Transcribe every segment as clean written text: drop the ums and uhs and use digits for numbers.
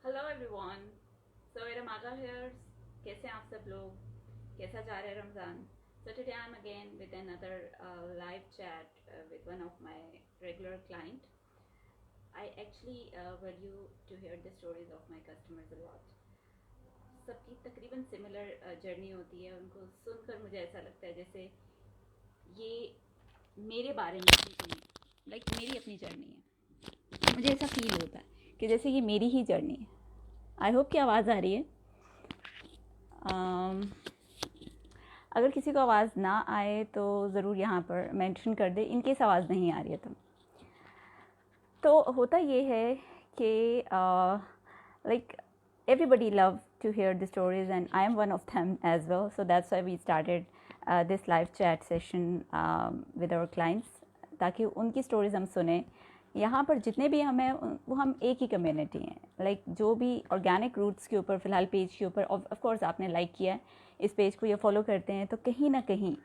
Hello everyone. मेरा मागा here's. कैसे हैं आप सब लोग? कैसा जा रहा है Ramzan? Today I am again with another live chat with one of my regular client. I actually value to hear the stories of my customers a lot. सबकी तकरीबन सिमिलर जर्नी होती है। उनको सुनकर मुझे ऐसा लगता है जैसे ये मेरे बारे में ही कोई मेरी अपनी जर्नी है। मुझे ऐसा फील होता है कि जैसे ये मेरी ही जर्नी है। आई होप कि आवाज़ आ रही है। अगर किसी को आवाज़ ना आए तो ज़रूर यहाँ पर मेंशन कर दे, इन केस आवाज़ नहीं आ रही है तो होता ये है कि like everybody love to hear the stories and I am one of them as well, so that's why we started this live chat session with our clients, ताकि उनकी स्टोरीज हम सुने। यहाँ पर जितने भी हम हैं वो हम एक ही कम्युनिटी हैं। जो भी ऑर्गेनिक रूट्स के ऊपर फ़िलहाल पेज के ऊपर ऑफ कोर्स आपने लाइक किया है इस पेज को या फॉलो करते हैं, तो कहीं ना कहीं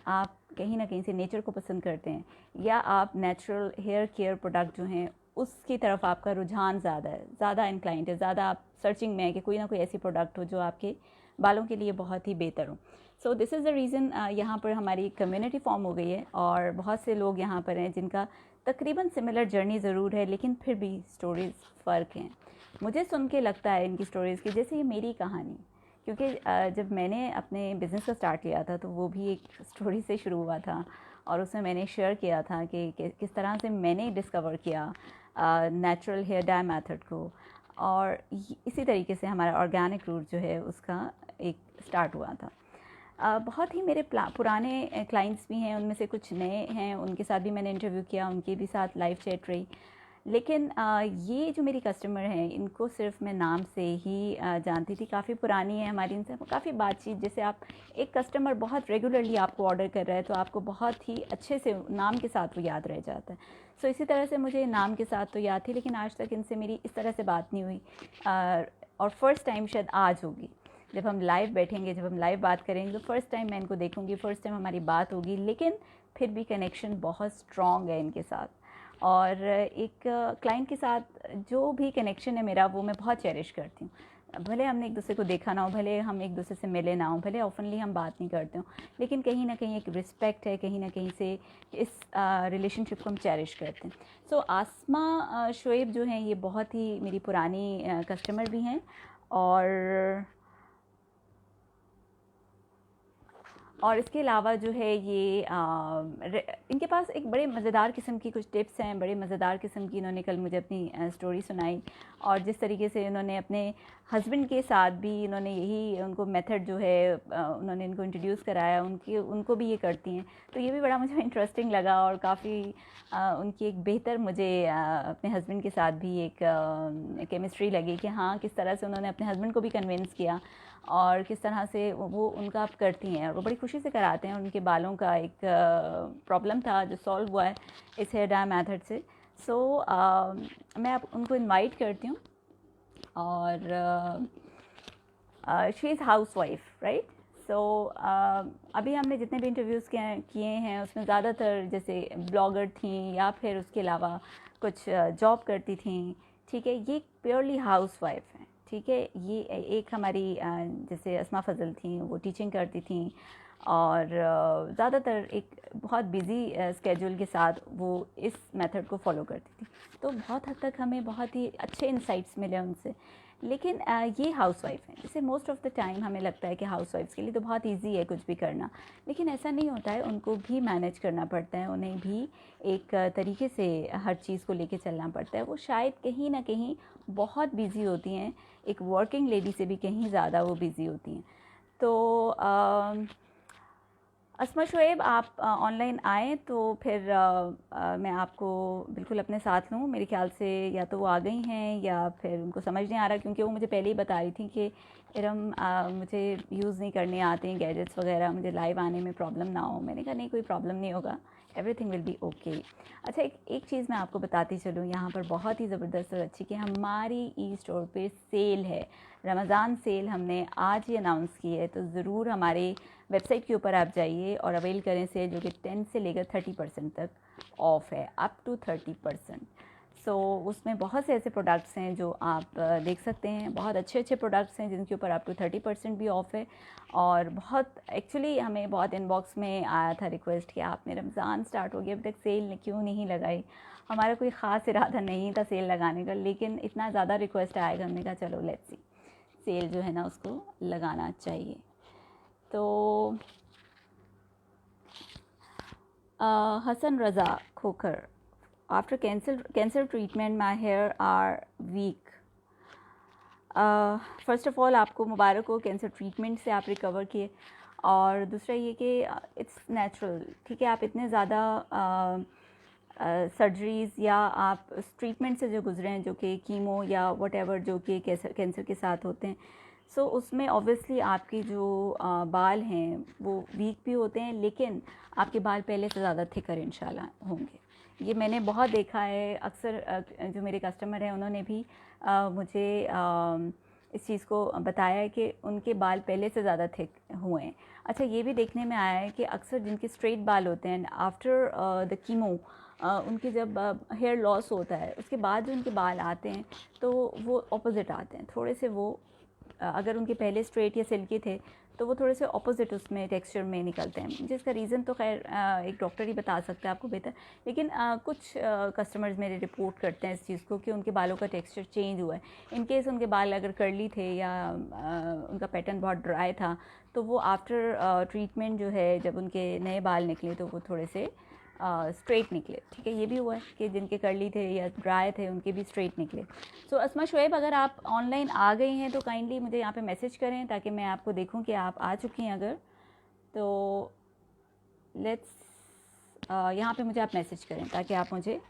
आप कहीं ना कहीं से नेचर को पसंद करते हैं, या आप नेचुरल हेयर केयर प्रोडक्ट जो हैं उसकी तरफ आपका रुझान ज़्यादा इंक्लाइंट है, ज़्यादा आप सर्चिंग में है कि कोई ना कोई ऐसी प्रोडक्ट हो जो आपके बालों के लिए बहुत ही बेहतर हो। So this is the reason यहाँ पर हमारी कम्युनिटी फॉर्म हो गई है और बहुत से लोग यहाँ पर हैं जिनका तकरीबन सिमिलर जर्नी ज़रूर है, लेकिन फिर भी स्टोरीज़ फ़र्क हैं। मुझे सुन के लगता है इनकी स्टोरीज़ की जैसे ये मेरी कहानी, क्योंकि जब मैंने अपने बिज़नेस का स्टार्ट किया था तो वो भी एक स्टोरी से शुरू हुआ था और उसमें मैंने शेयर किया था कि किस तरह से मैंने डिस्कवर किया नेचुरल हेयर डाई मेथड को, और इसी तरीके से हमारा ऑर्गेनिक रूट जो है उसका एक स्टार्ट हुआ था। बहुत ही मेरे पुराने क्लाइंट्स भी हैं, उनमें से कुछ नए हैं, उनके साथ भी मैंने इंटरव्यू किया, उनके भी साथ लाइव चैट रही। लेकिन ये जो मेरी कस्टमर हैं इनको सिर्फ मैं नाम से ही जानती थी। काफ़ी पुरानी है हमारी इनसे काफ़ी बातचीत। जैसे आप एक कस्टमर बहुत रेगुलरली आपको ऑर्डर कर रहा है तो आपको बहुत ही अच्छे से नाम के साथ वो याद रह जाता है। सो इसी तरह से मुझे नाम के साथ तो याद थी, लेकिन आज तक इनसे मेरी इस तरह से बात नहीं हुई। और फर्स्ट टाइम शायद आज होगी, जब हम लाइव बैठेंगे, जब हम लाइव बात करेंगे तो फ़र्स्ट टाइम मैं इनको देखूंगी, फ़र्स्ट टाइम हमारी बात होगी। लेकिन फिर भी कनेक्शन बहुत स्ट्रॉन्ग है इनके साथ, और एक क्लाइंट के साथ जो भी कनेक्शन है मेरा वो मैं बहुत चेरिश करती हूँ। भले हमने एक दूसरे को देखा ना हो, भले हम एक दूसरे से मिले ना हो, भले ओपनली हम बात नहीं करते हो, लेकिन कहीं ना कहीं एक रिस्पेक्ट है, कहीं ना कहीं से इस रिलेशनशिप को हम चेरिश करते हैं। सो आसमा शोएब जो हैं ये बहुत ही मेरी पुरानी कस्टमर भी हैं, और इसके अलावा जो है ये इनके पास एक बड़े मज़ेदार किस्म की कुछ टिप्स हैं, बड़े मज़ेदार किस्म की इन्होंने कल मुझे अपनी स्टोरी सुनाई, और जिस तरीके से इन्होंने अपने हस्बैंड के साथ भी इन्होंने यही उनको मेथड जो है उन्होंने इनको इंट्रोड्यूस कराया, उनको भी ये करती हैं। तो ये भी बड़ा मुझे इंटरेस्टिंग लगा, और काफ़ी उनकी एक बेहतर मुझे अपने हस्बैंड के साथ भी एक केमिस्ट्री लगी कि हाँ किस तरह से उन्होंने अपने हस्बैंड को भी कन्विंस किया और किस तरह से वो उनका आप करती हैं, और वो बड़ी खुशी से कराते हैं। उनके बालों का एक प्रॉब्लम था जो सॉल्व हुआ है इस हेयर डाई मेथड से। सो मैं आप उनको इनवाइट करती हूँ, और she is housewife, right. So अभी हमने जितने भी इंटरव्यूज़ किए हैं उसमें ज़्यादातर जैसे ब्लॉगर थी या फिर उसके अलावा कुछ जॉब करती थी, ठीक है। ये प्योरली हाउस वाइफ हैं, ठीक है। ये एक हमारी जैसे अस्मा फ़ज़ल थी, वो टीचिंग करती थी, और ज़्यादातर एक बहुत बिज़ी स्केड्यूल के साथ वो इस मेथड को फॉलो करती थी। तो बहुत हद तक हमें बहुत ही अच्छे इंसाइट्स मिले उनसे। लेकिन ये हाउस वाइफ हैं। जैसे मोस्ट ऑफ़ द टाइम हमें लगता है कि हाउस वाइफ्स के लिए तो बहुत इजी है कुछ भी करना, लेकिन ऐसा नहीं होता है। उनको भी मैनेज करना पड़ता है, उन्हें भी एक तरीके से हर चीज़ को लेके चलना पड़ता है। वो शायद कहीं ना कहीं बहुत बिज़ी होती हैं, एक वर्किंग लेडी से भी कहीं ज़्यादा वो बिज़ी होती हैं। तो अस्मा शोएब आप ऑनलाइन आएँ तो फिर मैं आपको बिल्कुल अपने साथ लूँ। मेरे ख्याल से या तो वो आ गई हैं या फिर उनको समझ नहीं आ रहा, क्योंकि वो मुझे पहले ही बता रही थी कि इरम मुझे यूज़ नहीं करने आते हैं गैजेट्स वगैरह, मुझे लाइव आने में प्रॉब्लम ना हो। मैंने कहा नहीं, कोई प्रॉब्लम नहीं होगा, एवरीथिंग विल बी ओके। अच्छा, एक चीज़ मैं आपको बताती चलूँ यहाँ पर बहुत ही ज़बरदस्त और अच्छी, कि हमारी ई स्टोर पे सेल है, रमज़ान सेल हमने आज ही अनाउंस की है। तो ज़रूर हमारे वेबसाइट के ऊपर आप जाइए और अवेल करें सेल, जो कि 10 से लेकर 30% तक ऑफ़ है, अप टू 30%। सो उसमें बहुत से ऐसे प्रोडक्ट्स हैं जो आप देख सकते हैं, बहुत अच्छे अच्छे प्रोडक्ट्स हैं जिनके ऊपर आप टू 30% भी ऑफ़ है। और बहुत एक्चुअली हमें बहुत इनबॉक्स में आया था रिक्वेस्ट कि आपने रमज़ान स्टार्ट हो गया अभी तक सेल क्यों नहीं लगाई। हमारा कोई ख़ास इरादा नहीं था सेल लगाने का, लेकिन इतना ज़्यादा रिक्वेस्ट आएगा, हमने कहा चलो लेट्स सी, सेल जो है ना उसको लगाना चाहिए। तो Hasan Raza Khokhar, after cancer treatment my hair are weak. First of all आपको मुबारक हो, कैंसर ट्रीटमेंट से आप रिकवर किए। और दूसरा ये कि इट्स नेचुरल, ठीक है, आप इतने ज़्यादा सर्जरीज़ या आप उस ट्रीटमेंट से जो गुजरे हैं जो कि कीमो या वटेवर जो कि कैंसर के साथ होते हैं, सो उसमें ऑब्वियसली आपके जो बाल हैं वो वीक भी होते हैं, लेकिन आपके बाल पहले से ज़्यादा थिकर इंशाल्लाह होंगे। ये मैंने बहुत देखा है, अक्सर जो मेरे कस्टमर हैं उन्होंने भी मुझे इस चीज़ को बताया है कि उनके बाल पहले से ज़्यादा थिक हुए हैं। अच्छा, ये भी देखने में आया है कि अक्सर जिनके स्ट्रेट बाल होते हैं आफ्टर द कीमो, उनके जब हेयर लॉस होता है उसके बाद जो उनके बाल आते हैं तो वो ऑपोजिट आते हैं थोड़े से। वो अगर उनके पहले स्ट्रेट या सिल्की थे तो वो थोड़े से ऑपोजिट उसमें टेक्सचर में निकलते हैं, जिसका रीज़न तो खैर एक डॉक्टर ही बता सकता है आपको बेहतर। लेकिन कुछ कस्टमर्स मेरे रिपोर्ट करते हैं इस चीज़ को कि उनके बालों का टेक्सचर चेंज हुआ है। इन केस उनके बाल अगर कर्ली थे या उनका पैटर्न बहुत ड्राई था तो वो आफ्टर ट्रीटमेंट जो है जब उनके नए बाल निकले तो वो थोड़े से स्ट्रेट निकले। ठीक है, ये भी हुआ है कि जिनके कर्ली थे या ड्राई थे उनके भी स्ट्रेट निकले। सो अस्मा शुएब, अगर आप ऑनलाइन आ गई हैं तो काइंडली मुझे यहाँ पे मैसेज करें ताकि मैं आपको देखूँ कि आप आ चुकी हैं। अगर तो लेट्स यहाँ पे मुझे आप मैसेज करें ताकि आप मुझे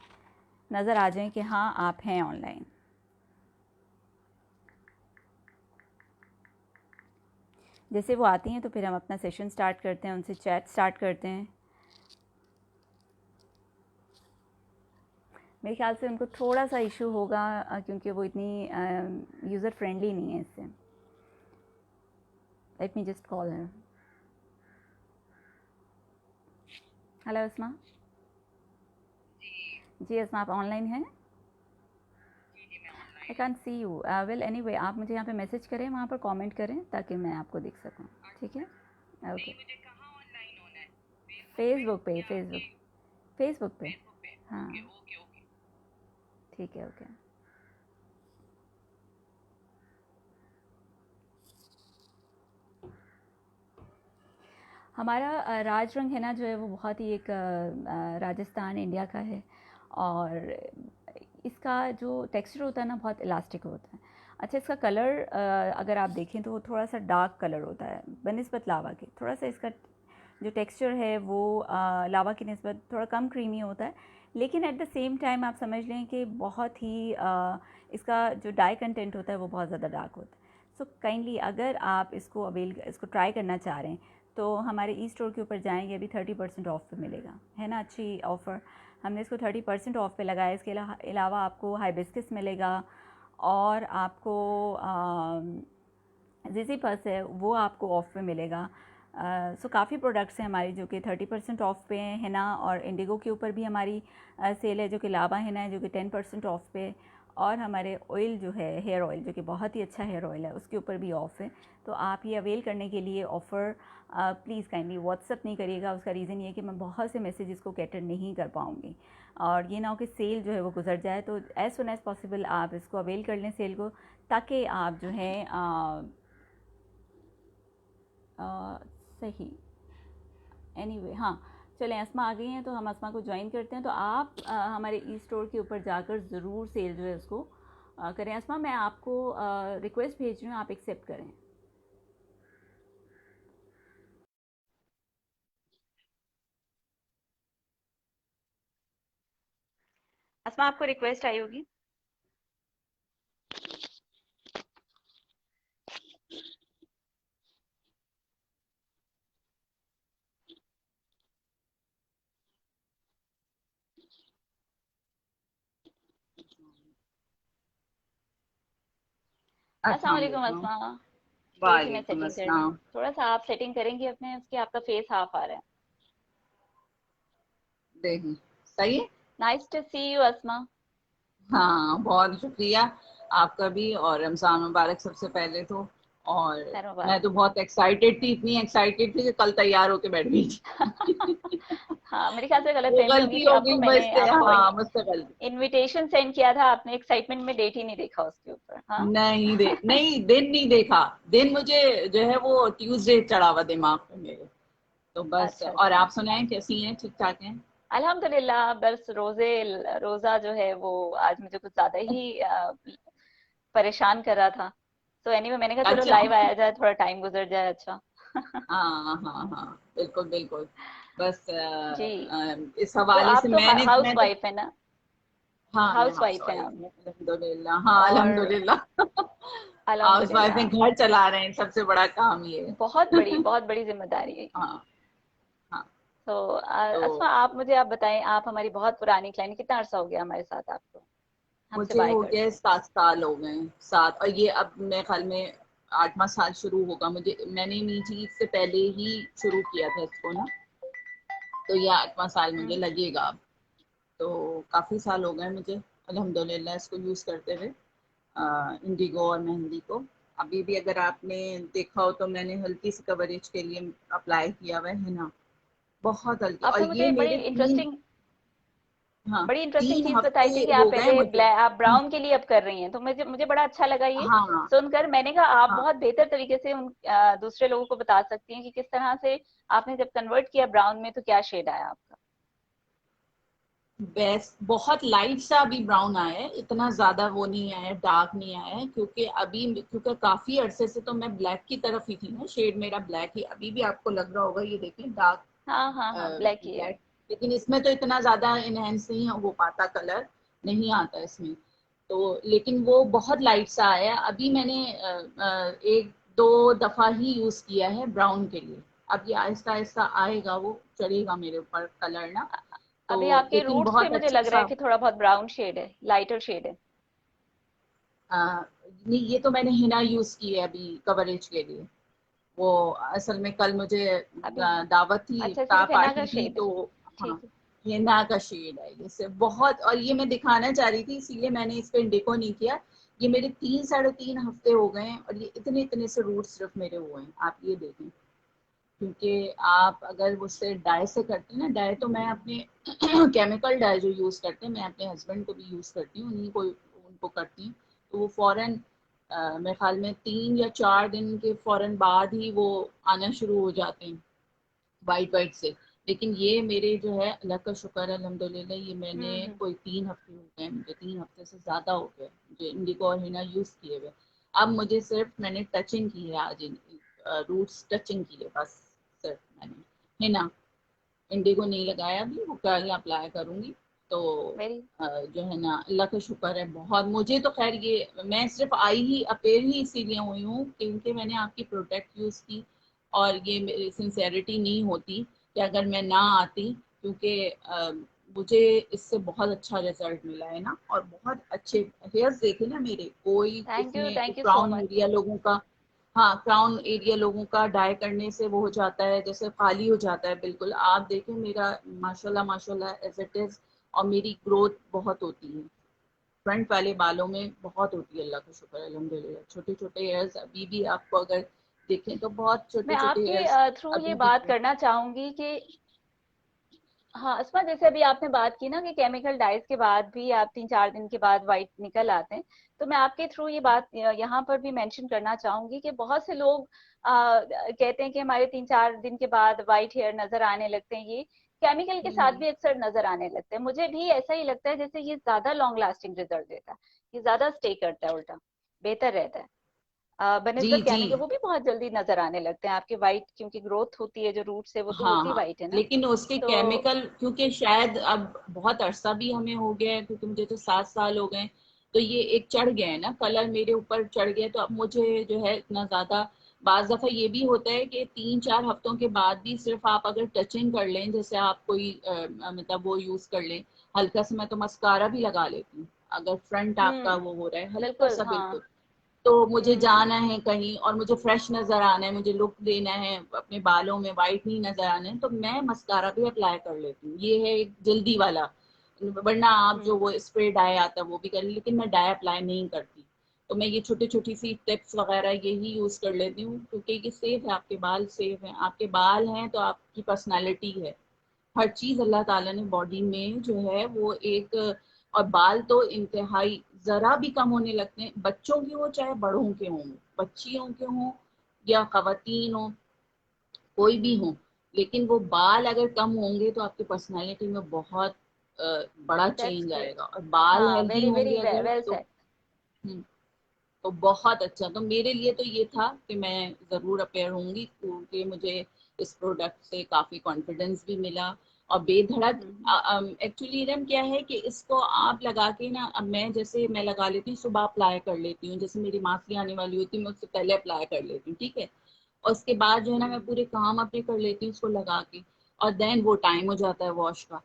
नज़र आ जाएं कि हाँ आप हैं ऑनलाइन। जैसे वो आती हैं तो फिर हम अपना सेशन स्टार्ट करते हैं, उनसे चैट स्टार्ट करते हैं। मेरे ख्याल से उनको थोड़ा सा इशू होगा क्योंकि वो इतनी यूज़र फ्रेंडली नहीं है इससे। Let me just call her. Hello Asma. जी अस्मा, आप ऑनलाइन हैं? I can see you. Well anyway, आप मुझे यहाँ पे मैसेज करें, वहाँ पर कमेंट करें ताकि मैं आपको देख सकूँ। ठीक है, ओके। फेसबुक पे, फेसबुक पे। हाँ ठीक है, ओके। हमारा राज रंग है ना जो है वो बहुत ही एक राजस्थान इंडिया का है। और इसका जो टेक्सचर होता है ना बहुत इलास्टिक होता है। अच्छा, इसका कलर अगर आप देखें तो वो थोड़ा सा डार्क कलर होता है बनिस्बत लावा के। थोड़ा सा इसका जो टेक्सचर है वो लावा की निस्बत थोड़ा कम क्रीमी होता है, लेकिन एट द सेम टाइम आप समझ लें कि बहुत ही इसका जो डाई कंटेंट होता है वो बहुत ज़्यादा डार्क होता है। सो काइंडली अगर आप इसको ट्राई करना चाह रहे हैं तो हमारे ई स्टोर के ऊपर जाएंगे, अभी 30% ऑफ पे मिलेगा, है ना, अच्छी ऑफ़र। हमने इसको 30% ऑफ पे लगाया। इसके अलावा आपको हाइबिस्कस मिलेगा और आपको जीजी पर्स है वो आपको ऑफ़ पे मिलेगा। सो काफ़ी प्रोडक्ट्स हैं हमारी जो कि 30% ऑफ पे हैं, है ना। और इंडिगो के ऊपर भी हमारी सेल है जो कि लावा है ना, जो कि 10% ऑफ पे है। और हमारे ऑयल जो है हेयर ऑयल जो कि बहुत ही अच्छा हेयर ऑयल है उसके ऊपर भी ऑफ़ है। तो आप ये अवेल करने के लिए ऑफ़र प्लीज़ काइंडली व्हाट्सअप नहीं करिएगा। उसका रीज़न ये है कि मैं बहुत से मैसेजेस को कैटर नहीं कर पाऊँगी और ये ना हो कि सेल जो है वो गुजर जाए। तो एज़ सुन एज़ पॉसिबल आप इसको अवेल कर लें सेल को, ताकि आप जो है सही। एनीवे हाँ, चलें, अस्मा आ गई हैं तो हम अस्मा को ज्वाइन करते हैं। तो आप हमारे ई स्टोर के ऊपर जाकर ज़रूर सेल जो है उसको करें। अस्मा, मैं आपको रिक्वेस्ट भेज रही हूँ, आप एक्सेप्ट करें। अस्मा, आपको रिक्वेस्ट आई होगी। अस्सलाम वालेकुम अस्मा। थोड़ी सी मैं वालेकुम सेटिंग कर दूँ, अस्सलाम। थोड़ा सा आप सेटिंग करेंगे अपने उसकी, आपका फेस हाफ आ रहा है। देखिए, सही है। नाइस टू सी यू अस्मा। हाँ, बहुत शुक्रिया आपका भी, और रमजान मुबारक सबसे पहले तो। और खैर मैं मुबारक। तो बहुत एक्साइटेड थी, इतनी एक्साइटेड थी कि कल तैयार होके बैठ गई थी। हाँ, मेरे ख्याल से गलत वो फहमी होगी गलती कि हो आपको, गई मैंने मुझसे, आपको हाँ मुझसे गलती। इनविटेशन सेंड किया था, आपने एक्साइटमेंट में डेट ही नहीं देखा उसके ऊपर। हाँ। नहीं, दिन नहीं देखा। दिन मुझे जो है वो ट्यूसडे चढ़ा हुआ दिमाग पे मेरे। तो बस, अच्छा और अच्छा। आप सुनाएं, कैसी हैं? ठीक ठाक हैं? अल्हम्दुलिल्लाह, बस रोजा जो है वो आज मुझे कुछ ज्यादा ही परेशान कर रहा था। तो एनीवे मैंने कहा चलो अच्छा। लाइव आया जाए, थोड़ा टाइम गुजर जाए। अच्छा। हाँ हाँ हाँ, बिल्कुल बिल्कुल। बस जी। इस तो हवाले से आप तो हाउस मैं तो, वाइफ है ना? हाँ मैं हाउस हाउस वाइफ है वाइफ आप? हूँ, अल्हम्दुलिल्लाह। हाँ और अल्हम्दुलिल्लाह। हाउस वाइफ है, अल्हम्दुलिल्लाह। घर चला रहे हैं, सबसे बड़ा काम ये है। बहुत बड़ी जिम्मेदारी है ये। हाँ हाँ। तो तो अस्मा, आप बताएं, आप हमारी बहुत पुरानी क्लाइंट, कितना अरसा हो गया हमारे साथ आपको, हमसे मुझे बाय हो गया करते हैं? 7 साल हो गए, 7, और ये अब मेरे ख्याल में 8वां साल शुरू होगा मुझे। मैंने मीठी से पहले ही शुरू किया था इसको ना, तो ये 8वां साल मुझे हम्म। लगेगा अब। तो काफ़ी साल हो गए मुझे अल्हम्दुलिल्लाह इसको यूज़ करते हुए, इंडिगो और मेहंदी को। अभी भी अगर आपने देखा हो तो मैंने हल्की सी कवरेज के लिए अप्लाई किया हुआ है ना, बहुत हल्की। और आपने ये मुझे मेरे तीन, हाँ, बड़ी इंटरेस्टिंग 3 चीज हफ्ते बताई थी कि आप हो गए पहले मुझे। आप ब्राउन के लिए अब कर रही हैं, तो मुझे मुझे बड़ा अच्छा लगा ये हाँ सुनकर। मैंने कहा आप हाँ, बहुत बेहतर तरीके से उन दूसरे लोगों को बता सकती हैं कि किस तरह से आपने जब कन्वर्ट किया ब्राउन में तो क्या शेड आया आपका। बेस्ट, बहुत लाइट सा अभी ब्राउन आया है, इतना ज्यादा वो नहीं आया है, डार्क नहीं आया है, क्योंकि काफी अरसे से तो मैं ब्लैक की तरफ ही थी ना, शेड मेरा ब्लैक ही अभी भी आपको लग रहा होगा, ये देखें डार्क हाँ हाँ हाँ, ब्लैक ही है। ब्लैक। लेकिन इसमें तो इतना ज्यादा इनहेंस नहीं हो पाता, कलर नहीं आता इसमें। तो लेकिन वो बहुत लाइट सा आया। अभी मैंने एक दो दफा ही यूज किया है ब्राउन के लिए। अब ये आहिस्ता आहिस्ता आएगा, वो चढ़ेगा मेरे ऊपर कलर ना। तो अभी आपके लेकिन रूट्स पे बहुत मुझे अच्छा लग रहा है सा, कि थोड़ा बहुत ब्राउन शेड है, लाइटर शेड है। नहीं ये तो मैंने हिना यूज की है अभी कवरेज के लिए। वो असल में कल मुझे अभी दावत थी, अच्छा, सिर्फ हिना का पार्टी थी, शेड है। तो हाँ, ठीक है। हिना का शेड है ये से बहुत। और ये मैं दिखाना चाह रही थी, इसीलिए मैंने इस पे इंडिको नहीं किया। ये मेरे 3 साढ़े 3 हफ्ते हो गए हैं, और ये इतने इतने से रूट सिर्फ मेरे हुए हैं, आप ये देखें। क्योंकि आप अगर मुझसे डाई से करते हैं ना, डाई तो मैं अपने केमिकल डाई जो यूज़ करते हैं, मैं अपने हस्बैंड को भी यूज़ करती हूँ, उन्हीं को उनको करती हूँ। तो वो फ़ौरन मेरे ख्याल में 3 या 4 दिन के फ़ौरन बाद ही वो आना शुरू हो जाते हैं, वाइट वाइट से। लेकिन ये मेरे जो है, अल्लाह का शुक्र है अल्हम्दुलिल्लाह, ये मैंने हम्म। कोई 3 हफ्ते हो गए, मुझे 3 हफ्ते से ज़्यादा हो गए मुझे इंडिको और हिना यूज़ किए हुए। अब मुझे सिर्फ मैंने टचिंग की है आज, रूट्स टचिंग की है बस, सिर्फ मैंने हिना, इंडिगो नहीं लगाया अभी, वो कल अप्लाई करूंगी। तो वेरी। जो है ना, अल्लाह का शुक्र है बहुत मुझे तो। खैर ये मैं सिर्फ आई ही अपेयर ही इसीलिए हुई हूँ क्योंकि मैंने आपकी प्रोडक्ट यूज़ की, और ये मेरी सिंसेरिटी नहीं होती कि अगर मैं ना आती, क्योंकि मुझे इससे बहुत अच्छा रिजल्ट मिला है ना, और बहुत अच्छे हेयर्स देखे ना मेरे, कोई इसमें thank you so crown much. Area लोगों का, हाँ क्राउन एरिया लोगों का डाई करने से वो हो जाता है, जैसे खाली हो जाता है बिल्कुल। आप देखें मेरा माशाल्लाह माशाल्लाह एज इट इज, और मेरी ग्रोथ बहुत होती है, फ्रंट वाले बालों में बहुत होती है, अल्लाह का शुक्र है अल्हम्दुलिल्लाह। छोटे छोटे हेयर्स अभी भी आपको अगर देखें तो बहुत छोटे मैं छोटे आपके हेयर्स थ्रू ये अभी भी बात करना चाहूंगी कि हाँ अस्मा, जैसे अभी आपने बात की ना कि केमिकल डाइज के बाद भी आप 3 4 दिन के बाद वाइट निकल आते हैं, तो मैं आपके थ्रू ये बात यहाँ पर भी मेंशन करना चाहूंगी कि बहुत से लोग कहते हैं कि हमारे 3 4 दिन के बाद वाइट हेयर नजर आने लगते हैं। ये केमिकल के साथ हम्म, भी अक्सर नजर आने लगते हैं। मुझे भी ऐसा ही लगता है, जैसे ये ज्यादा लॉन्ग लास्टिंग रिजल्ट देता है, ये ज्यादा स्टे करता है, उल्टा बेहतर रहता है जी बनिस्बत जी, केमिकल। वो भी बहुत जल्दी नजर आने लगते हैं आपके वाइट, क्योंकि ग्रोथ होती है जो रूट से, वो तो हाँ होती हाँ। वाइट है ना। लेकिन उसके तो केमिकल, क्योंकि शायद अब बहुत अरसा भी हमें हो गया है, क्योंकि मुझे तो 7 साल हो गए, तो ये एक चढ़ गया है ना, कलर मेरे ऊपर चढ़ गया, तो अब मुझे जो है इतना ज्यादा। बाज दफा ये भी होता है कि 3 4 हफ्तों के बाद भी सिर्फ आप अगर टचिंग कर लें, जैसे आप कोई मतलब वो यूज कर लें हल्का सा, मैं तो मस्कारा भी लगा लेती हूँ अगर फ्रंट आपका हम्म। वो हो रहा है हल्का बिल्कुल सा हाँ। बिल्कुल। तो मुझे हम्म। जाना है कहीं और मुझे फ्रेश नजर आना है, मुझे लुक देना है, अपने बालों में वाइट नहीं नजर आना है, तो मैं मस्कारा भी अप्लाई कर लेती हूँ। ये है एक जल्दी वाला, वरना आप जो वो स्प्रे डाई आता है वो भी कर, लेकिन मैं डाई अप्लाई नहीं करती। तो मैं ये छोटी छोटी सी टिप्स वगैरह यही यूज कर लेती हूँ, क्योंकि ये सेफ है, आपके बाल सेफ हैं, आपके बाल हैं तो आपकी पर्सनालिटी है। हर चीज अल्लाह ताला ने बॉडी में जो है वो एक, और बाल तो इंतहाई जरा भी कम होने लगते हैं, बच्चों के हो चाहे बड़ों के हों, बच्चियों के हों या खवातीन हो, कोई भी हो, लेकिन वो बाल अगर कम होंगे तो आपकी पर्सनालिटी में बहुत बड़ा दैट्स चेंज गुड। आएगा। और बाल हाँ, हेल्दी वेरी वेरी होंगे अगर वेल तो सेड। हम्म, तो बहुत अच्छा। तो मेरे लिए तो ये था कि मैं ज़रूर अपेयर होंगी, क्योंकि मुझे इस प्रोडक्ट से काफ़ी कॉन्फिडेंस भी मिला। और बेधड़क एक्चुअली रम क्या है कि इसको आप लगा के ना, अब मैं जैसे मैं लगा लेती हूँ, सुबह अप्लाई कर लेती हूँ, जैसे मेरी मासी आने वाली होती है मैं उससे पहले अप्लाई कर लेती हूँ, ठीक है। और उसके बाद जो है ना मैं पूरे काम अपने कर लेती हूँ उसको लगा के, और देन वो टाइम हो जाता है वॉश का।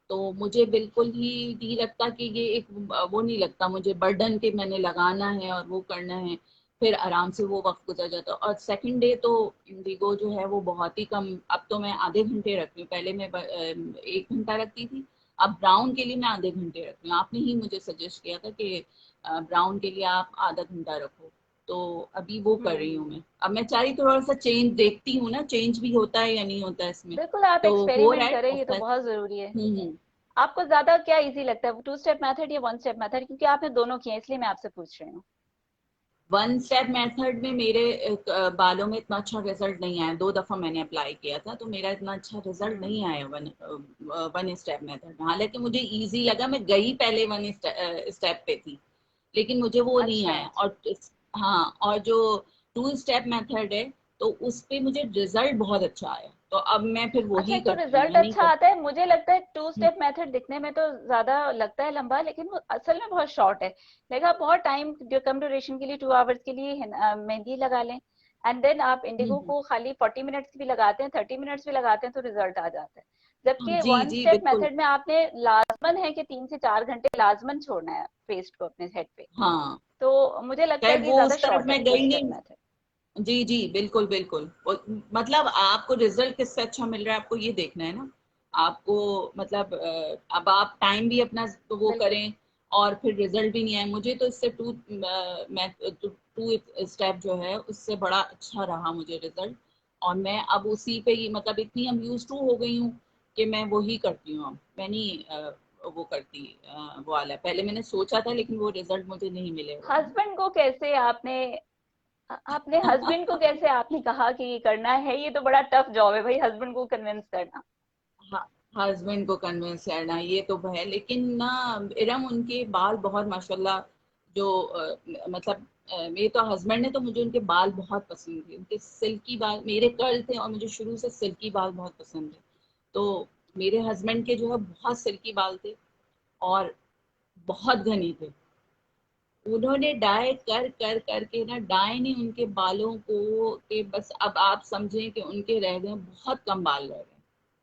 तो मुझे बिल्कुल ही नहीं लगता कि ये एक वो नहीं लगता मुझे बर्डन के मैंने लगाना है और वो करना है, फिर आराम से वो वक्त गुजर जाता है। और सेकंड डे तो इंडिगो जो है वो बहुत ही कम, अब तो मैं आधे घंटे रखती हूँ, पहले मैं 1 घंटा रखती थी, अब ब्राउन के लिए मैं आधे घंटे रखती हूँ। आपने ही मुझे सजेस्ट किया था कि ब्राउन के लिए आप आधा घंटा रखो, तो अभी वो कर रही हूँ मैं। अब मैं चाह रही थोड़ा सा चेंज देखती हूँ ना, चेंज भी होता है या नहीं होता है इसमें, बिल्कुल, आप तो हो रहा एक्सपेरिमेंट करें, ये तो है। बहुत जरूरी है। हम्म। आपको ज्यादा क्या इजी लगता है, टू स्टेप मेथड या वन स्टेप मेथड? क्योंकि आपने दोनों किए हैं, इसलिए मैं आपसे पूछ रही हूँ। वन स्टेप मेथड में मेरे बालों में इतना अच्छा रिजल्ट नहीं आया, 2 दफा मैंने अप्लाई किया था तो मेरा इतना अच्छा रिजल्ट हम्म। नहीं आया वन स्टेप मेथड में। हालांकि मुझे इजी लगा, मैं गई पहले वन स्टेप पे थी, लेकिन मुझे वो नहीं अच्छा। आया। और हाँ, और जो 2 स्टेप मेथड है तो उस पे मुझे रिजल्ट बहुत अच्छा आया, तो अब मैं फिर अच्छा, वही तो करती हूँ, रिजल्ट मैं नहीं अच्छा आता करती। है। मुझे लगता है टू हम्म, स्टेप मेथड दिखने में तो ज्यादा लगता है लंबा, लेकिन वो असल में बहुत शॉर्ट है। लेकिन आप बहुत टाइम, कम ड्यूरेशन के लिए 2 आवर्स के लिए मेहंदी लगा लें, एंड देन आप इंडिगो हम्म, को खाली 40 मिनट्स भी लगाते हैं, 30 मिनट्स भी लगाते हैं, तो रिजल्ट आ जाता है। जबकि जी वन जी स्टेप बिल्कुल। मेथड में आपने लाजमन है कि 3 से 4 घंटे लाजमन छोड़ना है पेस्ट को अपने हेड पे। हाँ, तो मुझे लगता है खैर कि वो ज्यादा उस तरफ शॉर्ट है मैं टू गई स्टेप नहीं। मेथड। जी जी बिल्कुल बिल्कुल। मतलब आपको रिजल्ट किससे अच्छा मिल रहा है आपको ये देखना है ना, आपको मतलब अब आप टाइम भी अपना तो वो बिल्कुल। करें और फिर रिजल्ट भी नहीं आए। मुझे तो इससे मैं टू स्टेप जो है उससे बड़ा अच्छा रहा मुझे रिजल्ट। और मैं अब उसी पे ही, मतलब इतनी अब यूज टू हो गई हूँ कि मैं वही करती हूँ। अब मैं नहीं वो करती वो वाला, पहले मैंने सोचा था लेकिन वो रिजल्ट मुझे नहीं मिले वो हस्बैंड को कैसे आपने आपने हस्बैंड को कैसे आपने कहा कि ये करना है? ये तो बड़ा टफ जॉब है भाई, हस्बैंड को कन्विंस करना। हस्बैंड को कन्विंस करना ये तो है, लेकिन ना इरम उनके बाल बहुत माशाल्लाह, जो मतलब मेरे तो हस्बैंड ने तो मुझे उनके बाल बहुत पसंद थे, उनके सिल्की बाल, मेरे कर्ल थे और मुझे शुरू से सिल्की बाल बहुत पसंद है। तो मेरे हस्बैंड के जो है बहुत सिल्की बाल थे और बहुत घने थे। उन्होंने डाई कर कर करके ना, डाई ने उनके बालों को के बस, अब आप समझें कि उनके रह गए बहुत कम बाल रह गए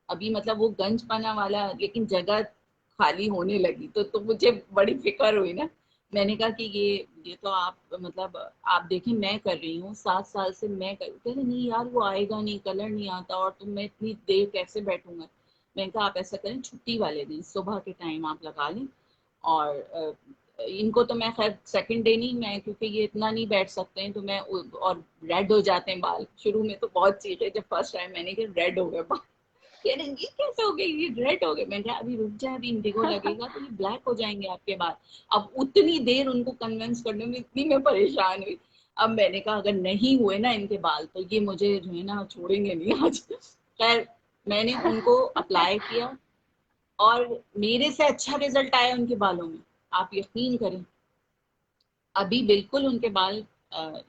अभी, मतलब वो गंजपना वाला, लेकिन जगह खाली होने लगी तो मुझे बड़ी फिक्र हुई ना। मैंने कहा कि ये तो आप मतलब आप देखें, मैं कर रही हूँ 7 साल से, मैं कर, कह रहे नहीं यार वो आएगा नहीं, कलर नहीं आता, और तुम मैं इतनी देर कैसे बैठूंगा। मैंने कहा आप ऐसा करें, छुट्टी वाले दिन सुबह के टाइम आप लगा लें। और इनको तो मैं खैर सेकंड डे नहीं, मैं क्योंकि ये इतना नहीं बैठ सकते हैं तो मैं और रेड हो जाते हैं बाल, शुरू में तो बहुत चीखे जब फर्स्ट टाइम मैंने कि रेड हो गए बाल, कह रहे ये कैसे हो गए, ये रेड हो गए। मैंने कहा अभी रुक जाए, अभी इंडिगो लगेगा तो ये ब्लैक हो जाएंगे आपके बाल। अब उतनी देर उनको कन्विंस करने में इतनी मैं परेशान हुई। अब मैंने कहा अगर नहीं हुए ना इनके बाल तो ये मुझे जो है ना छोड़ेंगे नहीं आज। खैर मैंने उनको अप्लाई किया और मेरे से अच्छा रिजल्ट आया उनके बालों में, आप यकीन करें। अभी बिल्कुल उनके बाल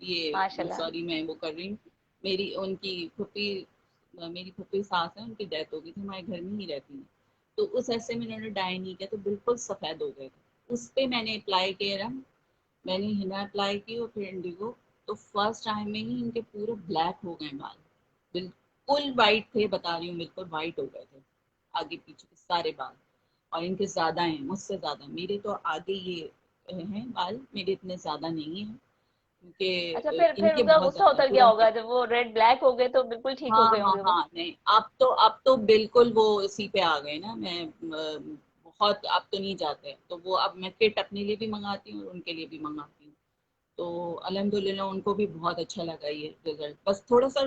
ये माशाल्लाह। सॉरी मैं वो कर रही हूँ, मेरी उनकी फुप्पी, मेरी फुप्पी सास है, उनकी डेथ हो गई थी, हमारे घर में ही रहती है, तो उस ऐसे में उन्होंने डाई नहीं किया तो बिल्कुल सफेद हो गए थे। उस पे मैंने अप्लाई किया रंग, मैंने हिना अप्लाई की और फिर इंडिगो, तो फर्स्ट टाइम में ही इनके पूरे ब्लैक हो गए बाल, बिल्कुल वाइट थे, बता रही हूँ बिल्कुल वाइट हो गए थे आगे पीछे के सारे बाल। और इनके ज्यादा हैं मुझसे ज्यादा, मेरे तो आगे ये हैं बाल, मेरे इतने ज्यादा नहीं है अच्छा, क्योंकि फिर इनके उनका बहुत गुस्सा ज्यादा उतर गया तुरंत। होगा जब वो रेड ब्लैक हो गए, तो बिल्कुल ठीक हो हाँ गए हाँ होंगे वो। हाँ, नहीं अब तो बिल्कुल वो इसी पे आ गए ना। मैं बहुत अब तो नहीं जाते हैं, तो वो अब मैं किट अपने लिए भी मंगाती हूँ और उनके लिए भी मंगाती हूँ। तो अल्हम्दुलिल्लाह उनको भी बहुत अच्छा लगा ये रिजल्ट। बस थोड़ा सा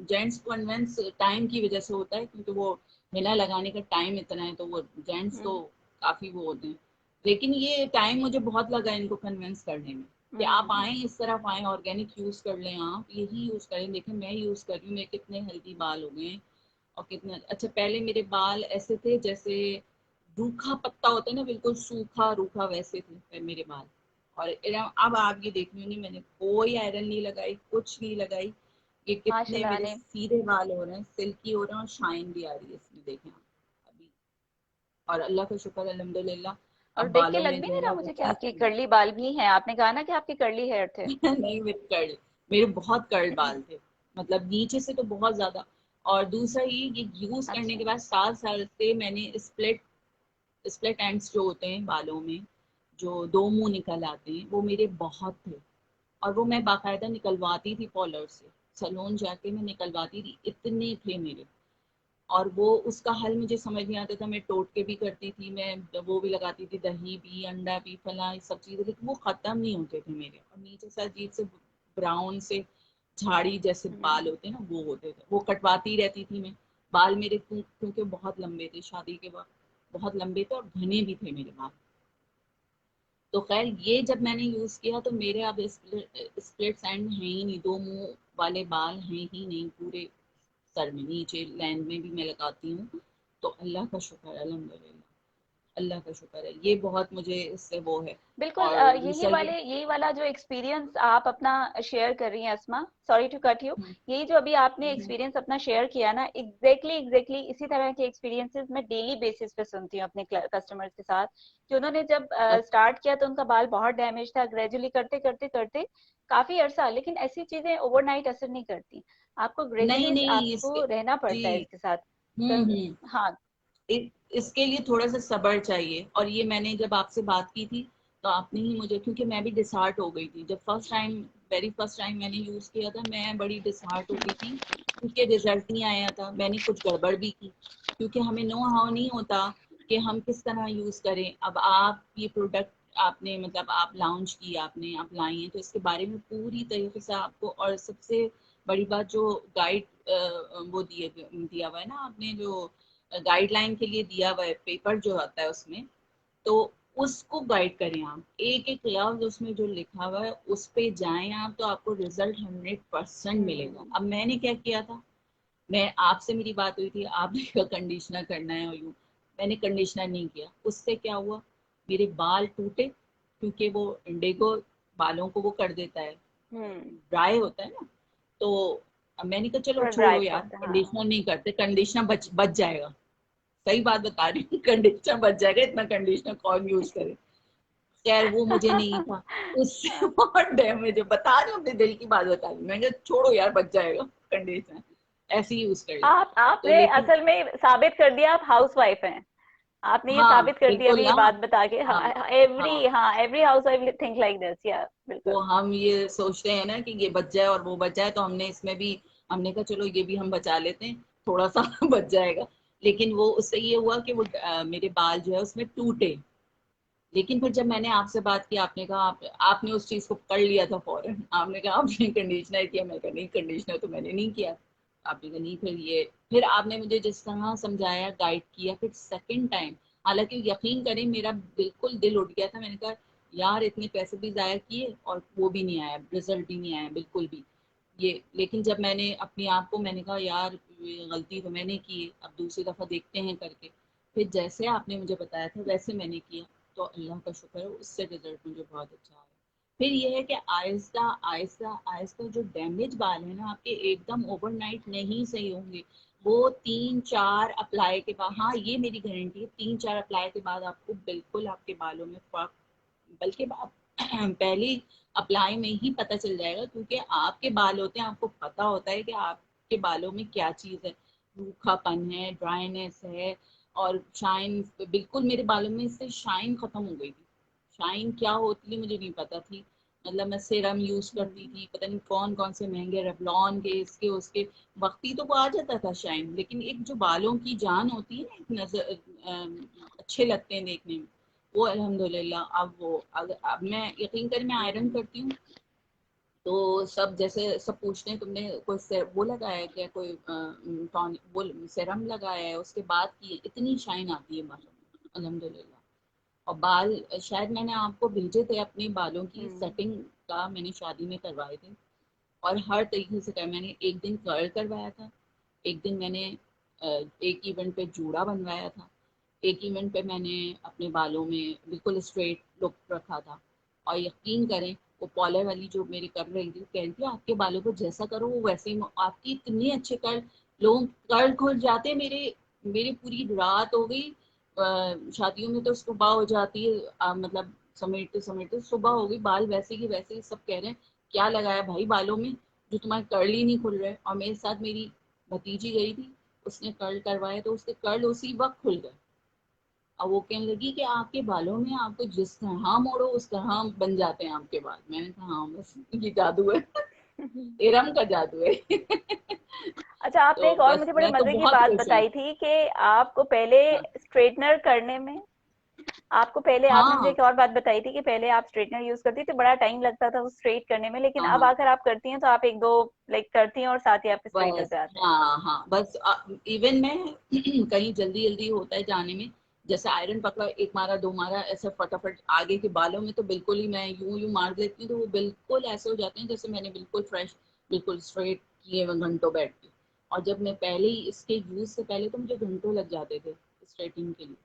जेंट्स कन्वेंस टाइम की वजह से होता है, क्योंकि वो हिना लगाने का टाइम इतना है, तो वो जेंट्स तो काफी वो होते हैं। लेकिन ये टाइम मुझे बहुत लगा इनको कन्वेंस करने में कि आप आए इस तरफ आए, ऑर्गेनिक यूज कर लें, आप यही यूज करें। देखें मैं यूज कर रही हूँ, मेरे कितने हेल्दी बाल हो गए हैं और कितना अच्छा। पहले मेरे बाल ऐसे थे जैसे रूखा पत्ता होता है ना, बिल्कुल सूखा रूखा, वैसे थे मेरे बाल। और अब आप ये देख रही होंगी, मैंने कोई आयरन नहीं लगाई, कुछ नहीं लगाई। ये कितने माशाल्लाह मेरे ने। सीधे बाल हो रहे हैं, सिल्की हो रहे हैं और शाइन भी आ रही है इसमें, देखें आप अभी। और अल्लाह का शुक्र अल्हम्दुलिल्लाह, और अब देख के बालों लग में भी जो है नहीं रहा ना वो मुझे कि चीज आपके कर्ली बाल भी हैं। आपने कहा ना कि आपके कर्ली हेयर थे। नहीं, मेरे कर्ल, मेरे बहुत कर्ल बाल थे, मतलब नीचे से तो बहुत ज्यादा। और दूसरा ये यूज करने अच्छा। के बाद 7 साल से मैंने स्प्लिट स्प्लिट एंड्स जो होते हैं बालों में, जो दो मुंह निकल आते हैं, वो मेरे बहुत थे। और वो मैं बाकायदा निकलवाती थी पॉलर से, सैलून जाके मैं निकलवाती थी, इतने थे मेरे। और वो उसका हल मुझे समझ नहीं आता था। मैं टोटके भी करती थी, मैं वो भी लगाती थी, दही भी, अंडा भी, फला, ये सब चीजें, लेकिन वो खत्म नहीं होते थे मेरे। और नीचे से अजीब से ब्राउन से झाड़ी जैसे बाल होते हैं ना, वो होते थे, वो कटवाती रहती थी मैं। बाल मेरे क्योंकि बहुत लंबे थे, शादी के बाद बहुत लंबे थे और घने भी थे मेरे बाल। तो खैर ये जब मैंने यूज किया तो मेरे अब स्प्लिट एंड है ही नहीं, दो मुंह वाले बाल हैं ही नहीं पूरे सर में। नीचे लैंड में भी मैं लगाती हूँ। तो अल्लाह का शुक्र है अल्हम्दुलिल्लाह, अल्लाह का शुक्र है, ये बहुत मुझे इससे वो है। बिल्कुल। और यही दूसरा ये, वाले यही वाला जो एक्सपीरियंस आप अपना शेयर कर रही हैं अस्मा, सॉरी टू कट यू, हम्म, यही जो अभी आपने हम्म, एक्सपीरियंस अपना शेयर किया ना, एग्जैक्टली इसी तरह के एक्सपीरियंसेस मैं डेली बेसिस पे सुनती हूँ अपने कस्टमर्स के साथ, कि उन्होंने जब अच्छा, स्टार्ट किया तो उनका बाल बहुत डैमेज था, ग्रेजुअली करते करते करते काफी अरसा। लेकिन ऐसी चीजें ओवरनाइट असर नहीं करती, आपको नहीं ग्रेजुअली नहीं इसके, आपको रहना जी, पड़ता है इसके साथ। हम्म, हाँ। इसके लिए थोड़ा सा सब्र चाहिए। और ये मैंने जब आपसे बात की थी तो आपने ही मुझे, क्योंकि मैं भी डिसहार्ट हो गई थी जब वेरी फर्स्ट टाइम मैंने यूज किया था, मैं बड़ी डिसहार्ट हो गई थी क्योंकि रिजल्ट नहीं आया था। मैंने कुछ गड़बड़ भी की, क्योंकि हमें नो हाउ नहीं होता कि हम किस तरह यूज करें। अब आप ये प्रोडक्ट आपने मतलब आप लॉन्च की, आपने आप लाई हैं, तो इसके बारे में पूरी तरीके से आपको, और सबसे बड़ी बात जो गाइड वो दिया हुआ है ना आपने, जो गाइडलाइन के लिए दिया हुआ है पेपर जो आता है उसमें, तो उसको गाइड करें आप। एक एक लफ्ज उसमें जो लिखा हुआ है उस पे जाएं आप, तो आपको रिजल्ट 100% मिलेगा। अब मैंने क्या किया था, मैं आपसे मेरी बात हुई थी, आपने कहा कंडीशनर करना है और यूं, मैंने कंडीशनर नहीं किया। उससे क्या हुआ, मेरे बाल टूटे, क्योंकि वो इंडिगो बालों को वो कर देता है, हम्म। ड्राई होता है ना। तो अब मैंने कहा चलो थोड़ा छोड़ो ड्राई यार, करते हैं, हाँ। कंडीशनर नहीं करते, कंडीशनर बच जाएगा। सही बात बता रही हूँ, कंडीशनर बच जाएगा, इतना कंडीशनर कौन यूज करे। खैर वो मुझे नहीं था, उससे बहुत डैमेज है, बता रही हूँ अपने दिल की बात बता रही हूँ। मैंने कहा छोड़ो यार, बच जाएगा कंडीशनर, ऐसे ही यूज कर लेते। तो आपने लेकिन असल में साबित कर दिया आप हाउस वाइफ हैं। आपने ये हाँ साबित कर दिया बिल्कुल अभी ये ना, बात बता के। हाँ हाँ, every house wife think like this, या तो बिल्कुल। हम ये सोचते हैं ना कि ये बच जाए और वो बच जाए, तो हमने इसमें भी, हमने कहा चलो ये भी हम बचा लेते हैं, थोड़ा सा बच जाएगा। लेकिन वो उससे ये हुआ कि वो मेरे बाल जो है उसमें टूटे। लेकिन फिर जब मैंने आपसे बात की, आपने कहा आपने उस चीज को पकड़ लिया था फौरन, आपने कहा आपने कंडीशनर किया। मैं कहा नहीं, कंडीशनर तो मैंने नहीं किया। आपने कहा नहीं, फिर आपने मुझे जिस तरह समझाया, गाइड किया, फिर सेकंड टाइम, हालांकि यकीन करें मेरा बिल्कुल दिल उठ गया था। मैंने कहा यार इतने पैसे भी जाया किए और वो भी नहीं आया, रिजल्ट भी नहीं आया बिल्कुल भी। ये लेकिन जब मैंने अपने आप को, मैंने कहा यार ये गलती तो मैंने की है, अब दूसरी दफा देखते हैं करके। फिर जैसे आपने मुझे बताया था वैसे मैंने किया, तो अल्लाह का शुक्र है उससे रिजल्ट मुझे बहुत अच्छा आया। फिर ये है कि आहिस्ता आहिस्ता आहिस्ता जो डैमेज बाल है ना आपके, एकदम ओवरनाइट नहीं सही होंगे। वो 3-4 अप्लाई के बाद, हाँ ये मेरी गारंटी है, 3-4 अप्लाई के बाद आपको बिल्कुल आपके बालों में फर्क, बल्कि आप पहली अप्लाई में ही पता चल जाएगा, क्योंकि आपके बाल होते हैं, आपको पता होता है कि आपके बालों में क्या चीज़ है, रूखापन है, ड्राइनेस है, और शाइन। बिल्कुल मेरे बालों में इससे शाइन खत्म हो गई थी। शाइन क्या होती है मुझे नहीं पता थी, मतलब मैं सीरम यूज करती थी, पता नहीं कौन कौन से महंगे रेवलॉन के, इसके उसके, वक्ती तो वो आ जाता था शाइन, लेकिन एक जो बालों की जान होती है ना, एक नजर अच्छे लगते हैं देखने में, वो अल्हम्दुलिल्लाह। अब वो अब मैं यकीन कर, मैं आयरन करती हूँ तो सब जैसे सब पूछते हैं तुमने कोई वो लगाया है क्या, कोई वो सेरम लगाया है, उसके बाद की इतनी शाइन आती है बालों में अल्हम्दुलिल्लाह। और बाल शायद मैंने आपको भेजे थे अपने बालों की सेटिंग का, मैंने शादी में करवाए थे और हर तरीके से कर, मैंने एक दिन कर्ल करवाया था, एक दिन मैंने एक इवेंट पे जूड़ा बनवाया था, एक इवेंट पे मैंने अपने बालों में बिल्कुल स्ट्रेट लुक रखा था। और यकीन करें वो पॉलर वाली जो मेरी कर रही थी कह रही थी आपके बालों को जैसा करो वो वैसे ही, आपकी इतने अच्छे कर्ल, लोग कर्ल खुल जाते मेरे, मेरी पूरी रात हो गई। शादियों में तो सुबह हो जाती है, मतलब समेटते समेटते सुबह हो गई, बाल वैसे ही वैसे ही, सब कह रहे हैं क्या लगाया भाई बालों में जो तुम्हारे कर्ल ही नहीं खुल रहे। और मेरे साथ मेरी भतीजी गई थी, उसने कर्ल करवाए तो उसके कर्ल उसी वक्त खुल गए। अब वो कहने लगी कि आपके बालों में आपको जिस तरह मोड़ो उस तरह बन जाते हैं आपके बाल। मैंने कहा हाँ बस ये जादू है, एरम का जादू है। अच्छा, आपने तो एक और बस मुझे बड़े मैं तो मजे की बहुत बात खुश हूँ। बताई थी कि आपको पहले स्ट्रेटनर करने में, आपको पहले आपने मुझे हाँ एक और बात बताई थी कि पहले आप स्ट्रेटनर यूज करती थी, बड़ा टाइम लगता था वो स्ट्रेट करने में, लेकिन हाँ अब हाँ आकर आप करती हैं तो आप एक दो लाइक करती हैं और साथ ही आप स्ट्रेटनर बस, पे आते हैं। हाँ हाँ बस। इवन मैं कहीं जल्दी जल्दी होता है जाने में, जैसे आयरन पकड़ा, एक मारा दो मारा ऐसे फटाफट आगे के बालों में तो बिल्कुल ही मैं यूं यूं मार देती हूँ, तो वो बिल्कुल ऐसे हो जाते हैं जैसे मैंने बिल्कुल फ्रेश, बिल्कुल स्ट्रेट किए हुए घंटों बैठ के। और जब मैं पहले ही इसके यूज से पहले तो मुझे घंटों लग जाते थे स्ट्रेटिंग के लिए,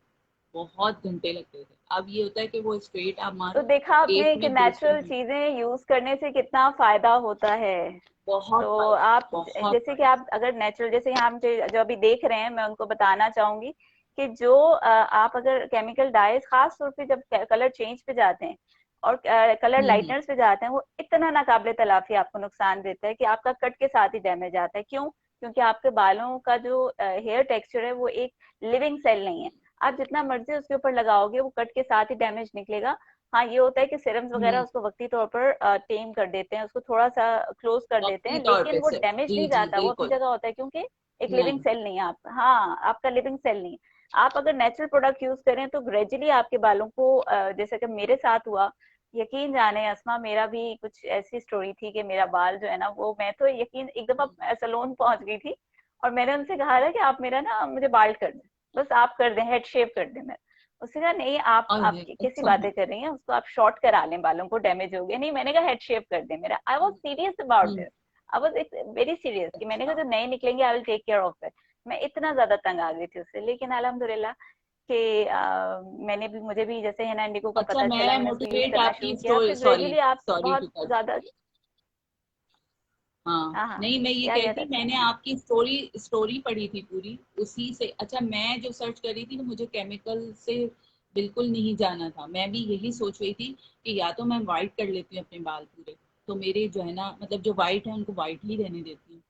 बहुत घंटे लगते थे। अब ये होता है कि वो स्ट्रेट आप तो मारो देखा आपने एक कि में दो नेचुरल तीन, चीजें यूज करने से कितना फायदा होता है। बहुत तो फायदा, आप बहुत जैसे कि फायदा। आप अगर नेचुरल, जैसे यहाँ मुझे जो अभी देख रहे हैं, मैं उनको बताना चाहूंगी कि जो आप अगर केमिकल डाइज खास तौर पे जब कलर चेंज पे जाते हैं और कलर हम्म। लाइटनर्स पे जाते हैं, वो इतना नाकाबिले तलाफी आपको नुकसान देता है कि आपका कट के साथ ही डैमेज आता है। क्यों? क्योंकि आपके बालों का जो हेयर टेक्सचर है वो एक लिविंग सेल नहीं है। आप जितना मर्जी उसके ऊपर लगाओगे वो कट के साथ ही डैमेज निकलेगा। हाँ, ये होता है कि सिरम्स वगैरह हम्म। उसको वक्ती तौर पर टेम कर देते हैं, उसको थोड़ा सा क्लोज कर देते वक्ती हैं, तौर लेकिन पे वो सिर्फ, डैमेज जी नहीं जी जाता, वो अपनी बिल्कुल। जगह होता है क्योंकि एक लिविंग नहीं। सेल नहीं है आप, हाँ, आपका लिविंग सेल नहीं है। आप अगर नेचुरल प्रोडक्ट यूज करें तो ग्रेजुअली आपके बालों को जैसे कि मेरे साथ हुआ, यकीन जाने अस्मा, मेरा भी कुछ ऐसी स्टोरी थी कि मेरा बाल जो है ना, वो मैं तो यकीन एक दफा सैलून पहुंच गई थी और मैंने उनसे कहा था कि आप मेरा ना मुझे बाल कर दें, बस आप कर दें, हेड शेव कर दें मेरा। उसने कहा नहीं, आप और कैसी अच्छा। बातें कर रही हैं, उसको आप शॉर्ट करा लें, बालों को डैमेज हो गया। नहीं, मैंने कहा हेड शेव कर दें मेरा। I was serious about hmm. This, I was very serious कि मैंने कहा अच्छा जब नए निकलेंगे I will take care of it. मैं इतना ज्यादा तंग आ गई थी उससे, लेकिन अल्हम्दुलिल्लाह कि मैंने भी, मुझे भी जैसे है ना इंडिको का अच्छा, पता चला, मैं मैंने उसको यूज मोटिवेट करना आपकी शुरू किया, स्टोरी, फिर सॉरी ग्रेजुअली आप सॉरी टू बहुत कट। ज्यादा। हाँ हाँ हाँ, नहीं, मैं ये क्या कह कह रही थी, सकते मैंने हैं। आपकी स्टोरी स्टोरी पढ़ी थी पूरी उसी से। अच्छा, मैं जो सर्च कर रही थी ना, मुझे केमिकल से बिल्कुल नहीं जाना था, मैं भी यही सोच रही थी कि या तो मैं वाइट कर लेती हूँ अपने बाल पूरे, तो मेरे जो है ना, मतलब जो वाइट है उनको वाइट ही रहने देती हूँ,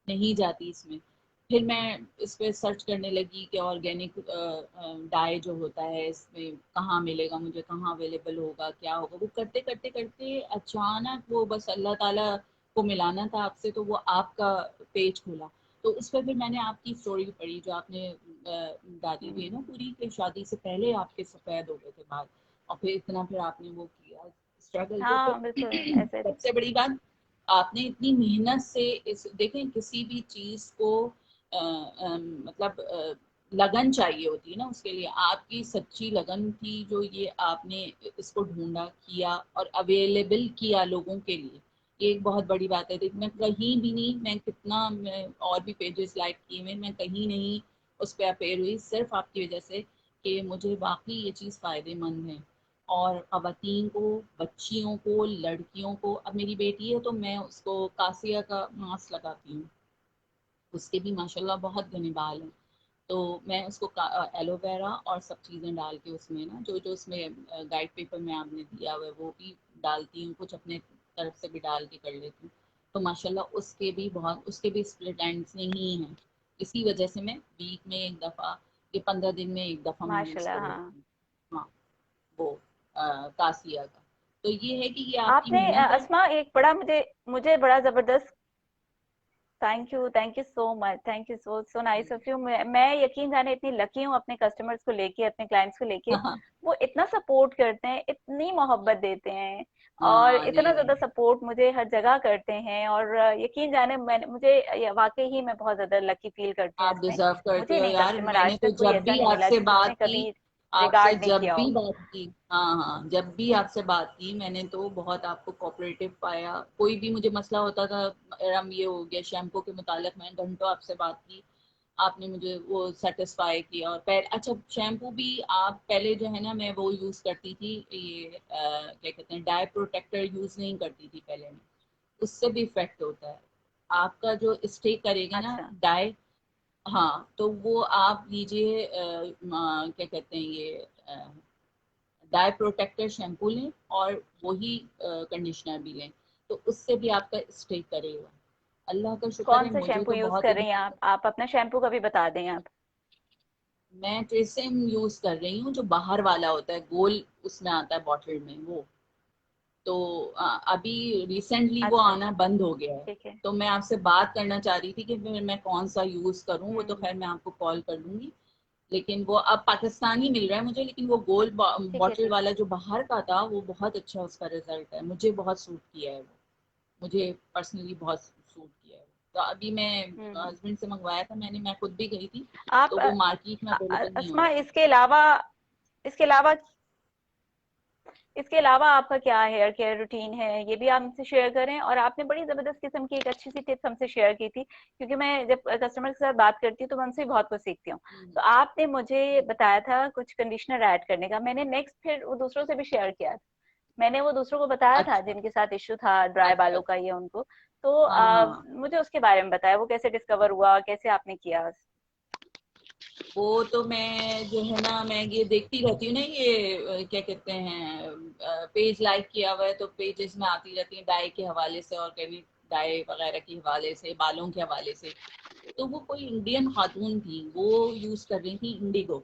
नहीं जाती इसमें। फिर मैं इस पे सर्च करने लगी कि ऑर्गेनिक डाई जो होता है इसमें कहाँ मिलेगा मुझे, कहाँ अवेलेबल होगा, क्या होगा। वो करते करते करते अचानक वो बस अल्लाह ताला को मिलाना था आपसे, तो वो आपका पेज खुला। तो उस पर फिर मैंने आपकी स्टोरी पढ़ी जो आपने दादी थी ना हम्म। पूरी, के शादी से पहले आपके सफेद हो गए थे बाल, और फिर इतना फिर आपने वो किया स्ट्रगल, तो हाँ बिल्कुल फिर ऐसे। सबसे बड़ी बात, आपने इतनी मेहनत से इस, देखें किसी भी चीज को मतलब लगन चाहिए होती है ना उसके लिए, आपकी सच्ची लगन थी जो ये आपने इसको ढूंढा किया और अवेलेबल किया लोगों के लिए। ये एक बहुत बड़ी बात है। देख, मैं कहीं भी नहीं, मैं कितना, मैं और भी पेजेस लाइक किए हुए, मैं कहीं नहीं उस पर अपेयर हुई, सिर्फ आपकी वजह से कि मुझे वाकई ये चीज़ फायदेमंद है। और खवातीन को, बच्चियों को, लड़कियों को, अब मेरी बेटी है तो मैं उसको कासिया का मास्क लगाती हूँ, उसके भी माशाल्लाह बहुत घने बाल हैं, तो मैं उसको एलोवेरा और सब चीज़ें डाल के उसमें ना, जो जो उसमें गाइड पेपर में आपने दिया हुआ है वो भी डालती हूँ, कुछ अपने तरफ से भी डाल के कर लेती हूँ। तो माशाल्लाह उसके भी बहुत, उसके भी स्प्लिट एंड्स नहीं हैं। इसी वजह से मैं वीक में एक दफ़ा, ये 15 दिन में एक दफ़ा मैं यूज़ माशाल्लाह, कर हाँ। लेती हूँ। हाँ, वो कासिया का। तो ये है कि ये आपकी आपने मेहनत है। अस्मा एक बड़ा मुझे बड़ा जबरदस्त, thank you so much, thank you so nice of you. मैं यकीन जाने इतनी लकी हूँ अपने कस्टमर्स को लेके, अपने क्लाइंट्स को लेके। हाँ वो इतना सपोर्ट करते हैं, इतनी मोहब्बत देते हैं, और हाँ, इतना नहीं ज्यादा नहीं, सपोर्ट मुझे हर जगह करते हैं। और यकीन जाने वाकई ही मैं बहुत ज्यादा लकी फील करती हूँ आप इसमें। डिजर्व करते मुझे हो नहीं, यार। कस्टमर मैंने आज तो तक कोई जब ऐसा भी नहीं मिला आपसे जिसने बात की, कभी आपसे रिगार्ड नहीं जब किया भी हो। बात की, हाँ हाँ, जब भी आपसे बात की मैंने तो बहुत आपको कोऑपरेटिव पाया। कोई भी मुझे मसला होता था, हम ये हो गया शैम्पू के मुतालिक, मैंने घंटों आपसे बात की, आपने मुझे वो सेटिस्फाई किया। और पहले अच्छा शैम्पू भी आप पहले जो है ना, मैं वो यूज करती थी, ये क्या कहते हैं, डाई प्रोटेक्टर यूज नहीं करती थी पहले मैं, उससे भी इफेक्ट होता है आपका जो स्टे करेगा ना अच्छा, डाई। हाँ तो वो आप लीजिए, क्या कहते हैं ये, डाई प्रोटेक्टर शैम्पू लें और वही कंडीशनर भी लें, तो उससे भी आपका स्टे करेगा। अल्लाह का शुक्र कौन है, सा मुझे शैम्पू तो यूज बहुत कर रही हैं इन्होंने, आप अपना शैम्पू का भी बता दें आप। मैं ट्रेसेम यूज कर रही हूँ, जो बाहर वाला होता है गोल, उसमें आता है बॉटल में वो। तो अभी रिसेंटली वो अच्छा आना अच्छा, बंद हो गया है। ठीक है। तो मैं आपसे बात करना चाह रही थी कि फिर मैं कौन सा यूज करूँ, वो तो हम्म, खैर मैं आपको कॉल कर लूंगी। लेकिन वो अब पाकिस्तानी मिल रहा है मुझे, लेकिन वो गोल ठीक है बॉटल ठीक है। वाला जो बाहर का था वो बहुत अच्छा उसका रिजल्ट है, मुझे बहुत सूट किया है वो, मुझे पर्सनली बहुत सूट किया है। तो अभी मैं हम्म। हस्बैंड से मंगवाया था मैंने, मैं खुद भी गई थी, आप तो वो मार्केट में अवेलेबल नहीं हो अस्मा, रहा था। इसके अलावा इसके अलावा आपका क्या हेयर केयर रूटीन है, ये भी आप हमसे शेयर करें। और आपने बड़ी जबरदस्त किस्म की एक अच्छी सी टिप्स हमसे शेयर की थी, क्योंकि मैं जब कस्टमर के साथ बात करती हूँ तो मैं उनसे भी बहुत कुछ सीखती हूँ। हम्म, तो आपने मुझे हम्म, बताया था कुछ कंडीशनर ऐड करने का, मैंने नेक्स्ट फिर वो दूसरों से भी शेयर किया था। मैंने वो दूसरों को बताया था अच्छा जिनके साथ इश्यू था ड्राई अच्छा बालों का, अच्छा, ये उनको। तो हाँ हाँ। मुझे उसके बारे में बताया, वो कैसे डिस्कवर हुआ, कैसे आपने किया। वो तो मैं जो है ना, मैं ये देखती रहती हूँ ना, ये क्या कहते हैं, पेज लाइक किया हुआ है तो पेजेस में आती रहती है डाई के हवाले से, और कभी डाई वगैरह के हवाले से, बालों के हवाले से। तो वो कोई इंडियन खातून थी, वो यूज कर रही थी इंडिगो।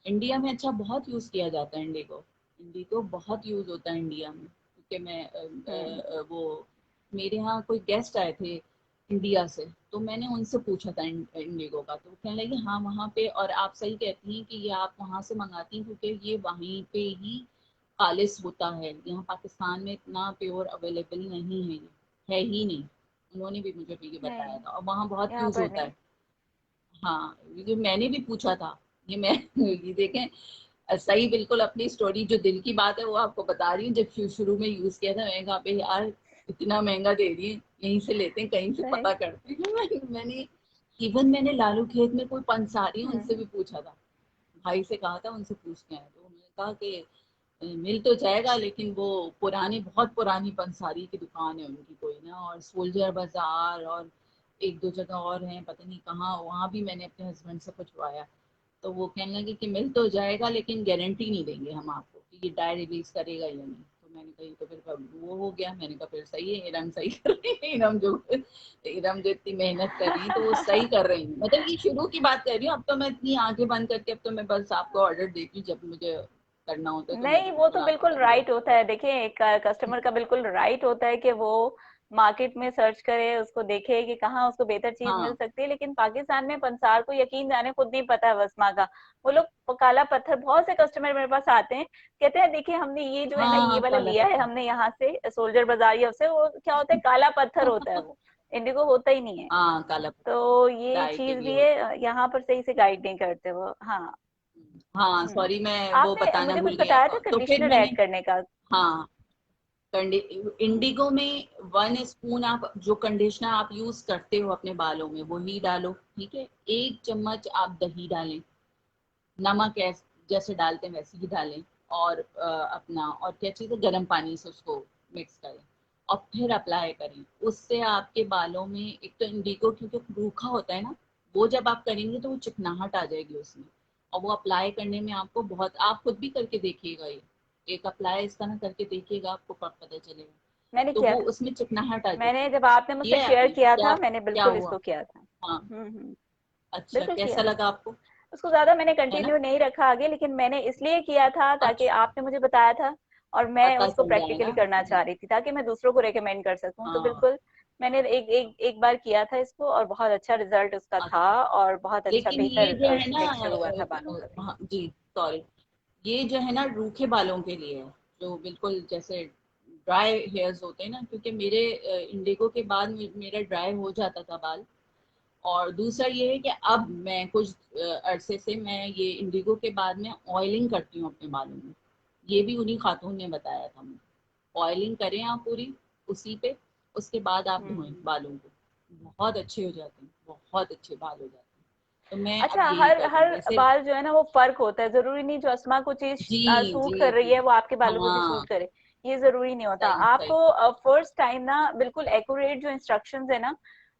इंडिया में अच्छा बहुत यूज किया जाता है इंडिगो, इंडिगो बहुत यूज होता है इंडिया में। क्योंकि मैं हम्म। वो मेरे यहाँ कोई गेस्ट आए थे इंडिया से, तो मैंने उनसे पूछा था इंडिगो का, तो वो कहने लगी हाँ वहाँ पे, और आप सही कहती हैं कि ये आप वहाँ से मंगाती हैं क्योंकि ये वहीं पे ही खालिश होता है, यहाँ पाकिस्तान में इतना प्योर अवेलेबल नहीं है, है ही नहीं। उन्होंने भी मुझे ये बताया नहीं, था, और वहाँ बहुत यहाँ यूज पर होता नहीं। है। हाँ ये मैंने भी पूछा था, ये मैं ये देखें, सही बिल्कुल अपनी स्टोरी जो दिल की बात है वो आपको बता रही हूँ। जब शुरू में यूज किया था, मैंने कहा पे यार इतना महंगा दे रही है, यहीं से लेते हैं, कहीं से सही। पता करते हैं। मैंने इवन मैंने लालू खेत में कोई पंसारी है उनसे हम्म। भी पूछा था, भाई से कहा था उनसे पूछ के आए, तो उन्होंने कहा कि मिल तो जाएगा, लेकिन वो पुरानी, बहुत पुरानी पंसारी की दुकान है उनकी कोई ना, और सोल्जर बाजार और एक दो जगह और हैं, पता नहीं कहाँ, वहाँ भी मैंने अपने हस्बैंड से पूछवाया। तो वो कहने लगे कि मिल तो जाएगा लेकिन गारंटी नहीं देंगे हम आपको कि ये डाई रिलीज करेगा या नहीं। तो मैंने कही तो फिर वो हो गया, मैंने कहा फिर सही है, इरम सही कर रही है, इरम जो इतनी मेहनत कर रही है तो वो सही कर रही है। मतलब ये शुरू की बात कर रही हूँ, अब तो मैं इतनी आंखें बंद करके, अब तो मैं बस आपको ऑर्डर देती हूँ, जब मुझे करना होता है तो मैं नहीं, तो वो तो बिल्कुल आपको बिल्कुल कर राइट लेती होता हूँ। है। देखिए, एक कस्टमर का बिल्कुल राइट होता है कि वो मार्केट में सर्च करे, उसको देखे कि कहाँ उसको बेहतर चीज मिल हाँ सकती है। लेकिन पाकिस्तान में पंसार को यकीन जाने खुद नहीं पता है वसमा का। वो लोग काला पत्थर, बहुत से कस्टमर मेरे पास आते हैं, कहते हैं देखिए हमने ये जो है ना, ये हाँ, वाला काला लिया है पत्थर। हमने यहाँ से सोल्जर बाजार या से, वो क्या होता है, काला पत्थर होता है वो, इंडिगो होता ही नहीं है। हाँ काला पत्थर, तो ये डाई के चीज लिए भी होता है, यहाँ पर सही से गाइड नहीं करते वो। हाँ। है। हाँ हम्म। सॉरी, मैं वो आपने बताना मुझे भूल कुछ गई बताया आपको, था तो फिर कंडीशनर मैंने, ऐड करने का। हाँ इंडिगो में 1 स्पून आप जो कंडीशनर आप यूज करते हो अपने बालों में वही डालो, ठीक है। 1 चम्मच आप दही डालें, नमक जैसे डालते हैं वैसे ही डालें, और अपना और क्या चीज़ है, गर्म पानी से उसको मिक्स करें और फिर अप्लाई करें। उससे आपके बालों में, एक तो इंडिगो क्योंकि रूखा होता है ना, वो जब आप करेंगे तो वो चिकनाहट आ जाएगी उसमें, और वो अप्लाई करने में आपको बहुत, आप खुद भी करके देखिएगा, ये एक अप्लाई इस तरह करके देखिएगा, आपको पता चलेगा। मैंने तो किया वो था। उसमें चिकनाहट आ जाती मैंने है। जब आपने मुझसे किया है शेयर आपने किया क्या? था, मैंने क्या बिल्कुल हुआ? इसको किया था। हाँ, हम्म। अच्छा बिल्कुल कैसा किया था। लगा आपको? उसको ज्यादा मैंने है ना? कंटिन्यू नहीं रखा आगे, लेकिन मैंने इसलिए किया था ताकि अच्छा, आपने मुझे बताया था। और मैं पता उसको चल जाए प्रैक्टिकली ना। करना चाह रही थी ताकि मैं दूसरों को रेकमेंड कर सकूं। तो हाँ। बिल्कुल मैंने एक बार किया था इसको और बहुत अच्छा रिजल्ट उसका था अच्छा, और बहुत अच्छा लेकिन ये बेहतर जो है ना टेक्सचर हुआ था बालों का भी। हाँ जी, सॉरी, ये जो है ना रूखे बालों के लिए है, जो बिल्कुल जैसे ड्राई हेयर्स होते हैं ना, क्योंकि मेरे इंडिगो के बाद मेरा ड्राई हो जाता था बाल। और दूसरा ये है कि अब मैं कुछ अरसे से मैं ये इंडिगो के बाद में ऑयलिंग करती हूँ अपने बालों में। ये भी उन्हीं खातून ने बताया था मुझे। ऑयलिंग करें आप पूरी उसी पे, उसके बाद आप धोएं हम्म। बालों को, बहुत अच्छे हो जाते हैं, बहुत अच्छे बाल हो जाते हैं। तो मैं अब अच्छा, यही हर कर रही हूँ हर वैसे। बाल जो है ना वो फर्क होता है, जरूरी नहीं जो अस्मा को चीज जी सूट जी कर रही जी। है वो आपके बालों पे भी हाँ, सूट करे, ये जरूरी नहीं होता। सही सही। आपको फर्स्ट टाइम ना बिल्कुल एक्यूरेट जो इंस्ट्रक्शंस है ना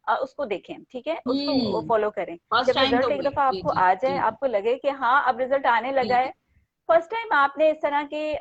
उसको देखें, ठीक है, उसको फॉलो करें। फर्स्ट जब टाइम रिजल्ट तो एक वही, दफा जी आपको जी आ जाए, जी जी आपको लगे कि हाँ अब रिजल्ट आने जी लगा जी। है, फर्स्ट टाइम आपने इस तरह के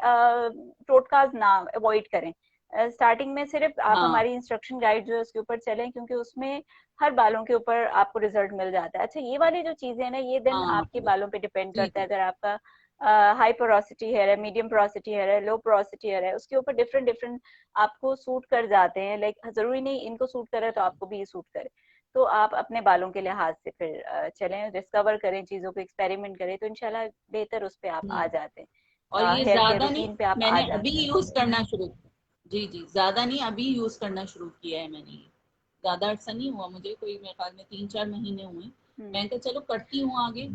टोटकाज ना अवॉइड करें। स्टार्टिंग में सिर्फ आप हाँ हमारी इंस्ट्रक्शन गाइड जो है उसके ऊपर चलें, क्योंकि उसमें हर बालों के ऊपर आपको रिजल्ट मिल जाता है। अच्छा, ये वाली जो चीजें हैं ना ये देन हाँ आपके बालों पे डिपेंड जी करता जी। है। अगर आपका हाई पोरोसिटी हेयर है, मीडियम पोरोसिटी हेयर है, लो पोरोसिटी हेयर है, उसके ऊपर डिफरेंट डिफरेंट आपको सूट कर जाते हैं। लाइक जरूरी नहीं इनको सूट करे तो आपको भी ये सूट करे। तो आप अपने बालों के लिहाज से फिर चलें, डिस्कवर करें चीजों को, एक्सपेरिमेंट करें, तो इंशाल्लाह बेहतर उस पे आप आ हम्म। जाते और हैं, ये हेयर केयर ज्यादा नहीं, रूटीन पे आप आ मैंने अभी जाते हैं। यूज करना शुरू, जी जी, ज्यादा नहीं, अभी यूज करना शुरू किया है मैंने ये। ज्यादा अरसा नहीं हुआ मुझे, कोई मेरे ख्याल में 3-4 महीने हुए। हम्म मैं तो चलो करती हूँ आगे,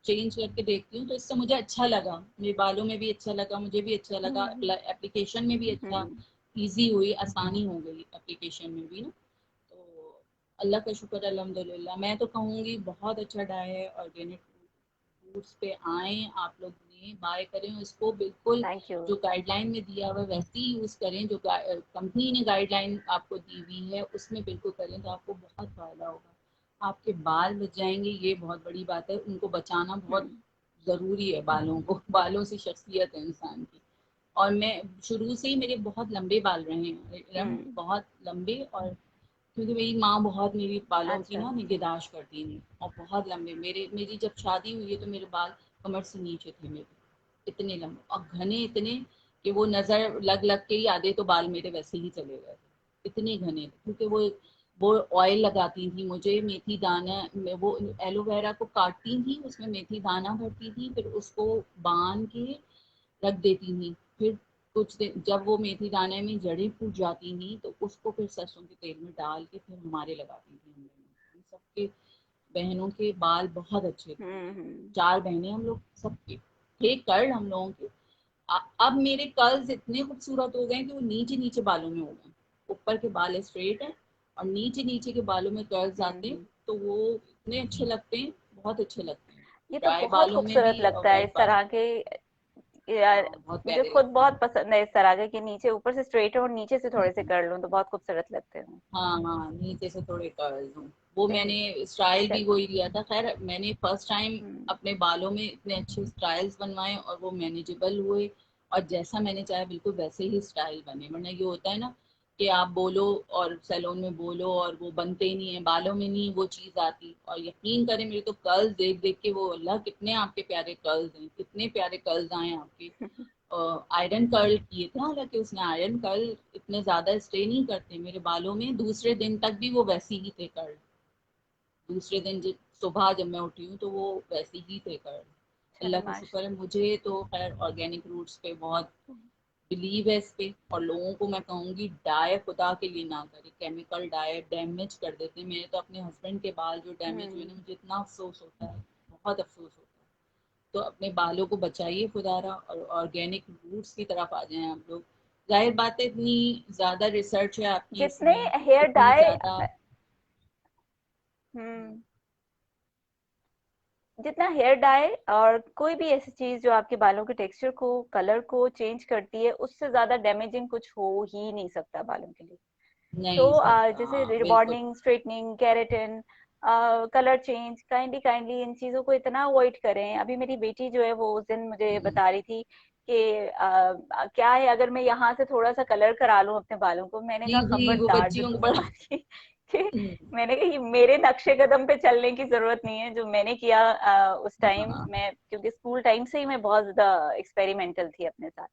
चेंज करके देखती हूँ, तो इससे मुझे अच्छा लगा, मेरे बालों में भी अच्छा लगा, मुझे भी अच्छा लगा, हम्म एप्लीकेशन में भी अच्छा हम्म। इजी हुई, आसानी हो गई एप्लीकेशन में भी ना। तो अल्लाह का शुक्र, अल्हम्दुलिल्लाह। मैं तो कहूँगी बहुत अच्छा डाई है, ऑर्गेनिक फूड्स पे आए आप लोग, लें, बाय करें उसको, बिल्कुल थैंक यू। जो गाइडलाइन में दिया हुआ है वैसे ही यूज करें, जो कंपनी ने गाइडलाइन आपको दी हुई है उसमें बिल्कुल करें, तो आपको बहुत फायदा होगा। आपके बाल बच जाएंगे, ये बहुत बड़ी बात है, उनको बचाना बहुत हम्म जरूरी है। बालों को, बालों से शख्सियत है इंसान की। और मैं शुरू से ही, मेरे बहुत लंबे बाल रहे हैं एकदम, हम्म। बहुत लंबे। और क्योंकि मेरी माँ बहुत मेरी बालों की अच्छा। ना निगहदाश्त करती थी, और बहुत लंबे मेरी जब शादी हुई है तो मेरे बाल कमर से नीचे थे मेरे, इतने लंबे और घने, इतने कि वो नजर लग लग के ही आधे तो बाल मेरे वैसे ही चले गए थे, इतने घने थे। क्योंकि वो ऑयल लगाती थी मुझे, मेथी दाना, वो एलोवेरा को काटती थी, उसमें मेथी दाना भरती थी, फिर उसको बांध के रख देती थी। फिर कुछ दिन जब वो मेथी दाने में जड़ें फूट जाती थी तो उसको फिर सरसों के तेल में डाल के फिर हमारे लगाती थी हम लोग। हम सबके बहनों के बाल बहुत अच्छे थे, हम्म। 4 बहनें हम लोग, सबके थे कर्ल हम लोगों के। अब मेरे कर्ल्स इतने खूबसूरत हो गए कि वो नीचे नीचे बालों में हो गए, ऊपर के बाल स्ट्रेट है और नीचे नीचे के बालों में कर्ल्स आते हैं, हम्म। तो वो इतने अच्छे लगते हैं, बहुत अच्छे लगते हैं, ये तो ड्राई बहुत बालों में खूबसूरत भी और लगता है वेट इस बालों तरह में। के। यार हाँ, बहुत मुझे प्यारे खुद लगते हैं। बहुत पसंद है इस तरह के कि नीचे ऊपर से स्ट्रेट है और नीचे से थोड़े से कर लूं तो बहुत खूबसूरत लगते हैं। हाँ हाँ, नीचे से थोड़े कर्ल्स हों, वो चलिए। मैंने स्टाइल भी चल। वही लिया था। खैर, मैंने फर्स्ट टाइम हम्म अपने बालों में इतने अच्छे स्टाइल्स बनवाए और वो मैनेजेबल हुए, और जैसा मैंने चाहा बिल्कुल वैसे ही स्टाइल बने। वरना ये होता है ना कि आप बोलो और सैलून में बोलो और वो बनते ही नहीं है, बालों में नहीं वो चीज़ आती। और यकीन करें, मेरे तो कर्ल्स देख देख के वो, अल्लाह कितने आपके प्यारे कर्ल्स हैं, कितने प्यारे कर्ल्स आए हैं आपके। आयरन कर्ल किए थे, हालांकि उसने आयरन कर्ल इतने ज्यादा स्टे नहीं करते मेरे बालों में, दूसरे दिन तक भी वो वैसे ही थे कर्ल। दूसरे दिन सुबह जब मैं उठी हूँ तो वो वैसे ही थे कर्ल। चलो अल्लाह का माश। शुक्र है। मुझे तो खैर ऑर्गेनिक रूट्स पे बहुत बिलीव है इस पे। और लोगों को मैं कहूँगी डाई खुदा के लिए ना करे, केमिकल डाई डैमेज कर देते हैं। मेरे तो अपने हस्बैंड के बाल जो डैमेज हुए ना, हम्म। मुझे इतना अफसोस होता है, बहुत अफसोस होता है। तो अपने बालों को बचाइए खुदारा, और ऑर्गेनिक रूट्स की तरफ आ जाएं आप लोग। जाहिर बात है, इतनी ज्यादा रिसर्च है आपकी जितने इसमें, हेयर इतनी डाई ज्यादा। हम्म जितना हेयर डाई और कोई भी ऐसी चीज जो आपके बालों के टेक्सचर को, कलर को चेंज करती है, उससे ज्यादा डैमेजिंग कुछ हो ही नहीं सकता बालों के लिए। तो नहीं सकता, जैसे हाँ बिल्कुल। Rebonding, straightening, keratin, colour change, kindly kindly इन चीजों को इतना अवॉइड करें। अभी मेरी बेटी जो है वो उस दिन मुझे बता रही थी कि क्या है अगर मैं यहाँ से थोड़ा सा कलर करा लूं अपने बालों को। मैंने जी कहा जी, वो खबरदार जो बच्चियों को तुमने बड़ा बात की कि मैंने कहा ये मेरे नक्शे कदम पे चलने की जरूरत नहीं है जो मैंने किया उस टाइम। हाँ मैं क्योंकि स्कूल टाइम से ही मैं बहुत ज्यादा एक्सपेरिमेंटल थी अपने साथ।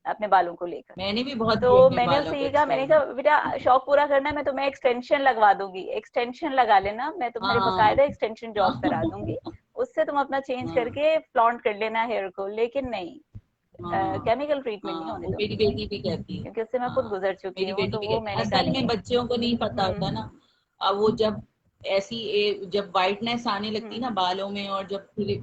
अपने बालों को लेकर। मैंने भी बहुत तो किए हैं मैंने बालों उससे को ये कहा, मैंने एक्सटेंड। कहा बेटा शौक पूरा करना है, मैं तुम्हें एक्सटेंशन लगवा दूंगी, एक्सटेंशन लगा लेना, मैं तुम्हारे हाँ बकायदा एक्सटेंशन जॉब करा दूंगी, हाँ उससे तुम अपना चेंज हाँ करके फ्लॉन्ट कर लेना हेयर को। लेकिन नहीं, हाँ केमिकल ट्रीटमेंट नहीं हाँ, होने वो मेरी दूंगी, बेटी भी कहती है। क्योंकि उससे मैं खुद हाँ, गुजर चुकी मेरी हूँ, बेटी तो भी वो कहती है। मैंने कहा असल नहीं में है। बच्चों को नहीं पता होता ना। अब वो जब ऐसी जब वाइटनेस आने लगती है ना हम्म बालों में, और जब फिर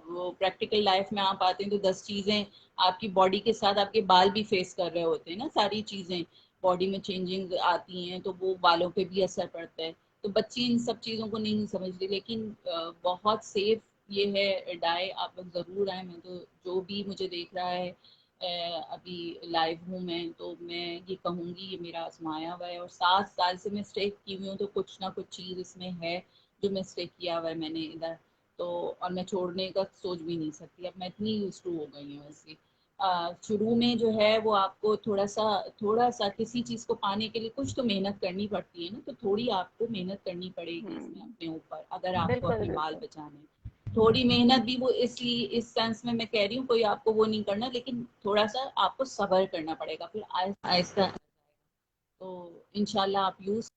वो प्रैक्टिकल लाइफ में आप आते हैं, तो 10 चीजें आपकी बॉडी के साथ आपके बाल भी फेस कर रहे होते हैं ना, सारी चीजें बॉडी में चेंजिंग आती हैं, तो वो बालों पे भी असर पड़ता है। तो बच्चे इन सब चीजों को नहीं समझते, लेकिन बहुत सेफ ये है डाई। आप लोग जरूर आए। मैं तो जो भी मुझे देख रहा है अभी लाइव हूँ मैं, तो मैं ये कहूँगी ये मेरा आजमाया हुआ है, और 7 साल से मैं स्टे की हुई हूँ, तो कुछ ना कुछ चीज़ इसमें है जो मैं स्टे किया हुआ है मैंने इधर। तो और मैं छोड़ने का सोच भी नहीं सकती, अब मैं इतनी यूज टू हो गई हूँ इसकी। शुरू में जो है वो आपको थोड़ा सा किसी चीज़ को पाने के लिए कुछ तो मेहनत करनी पड़ती है ना, तो थोड़ी आपको मेहनत करनी पड़ेगी इसमें हम्म, अपने ऊपर, अगर आपको बिल्कुल अपने बाल बिल्कुल। बचाने हैं। थोड़ी मेहनत भी, वो इसलिए इस सेंस में मैं कह रही हूँ, कोई आपको वो नहीं करना, लेकिन थोड़ा सा आपको सब्र करना पड़ेगा, फिर आहिस्ता आहिस्ता। तो इंशाल्लाह आप यूज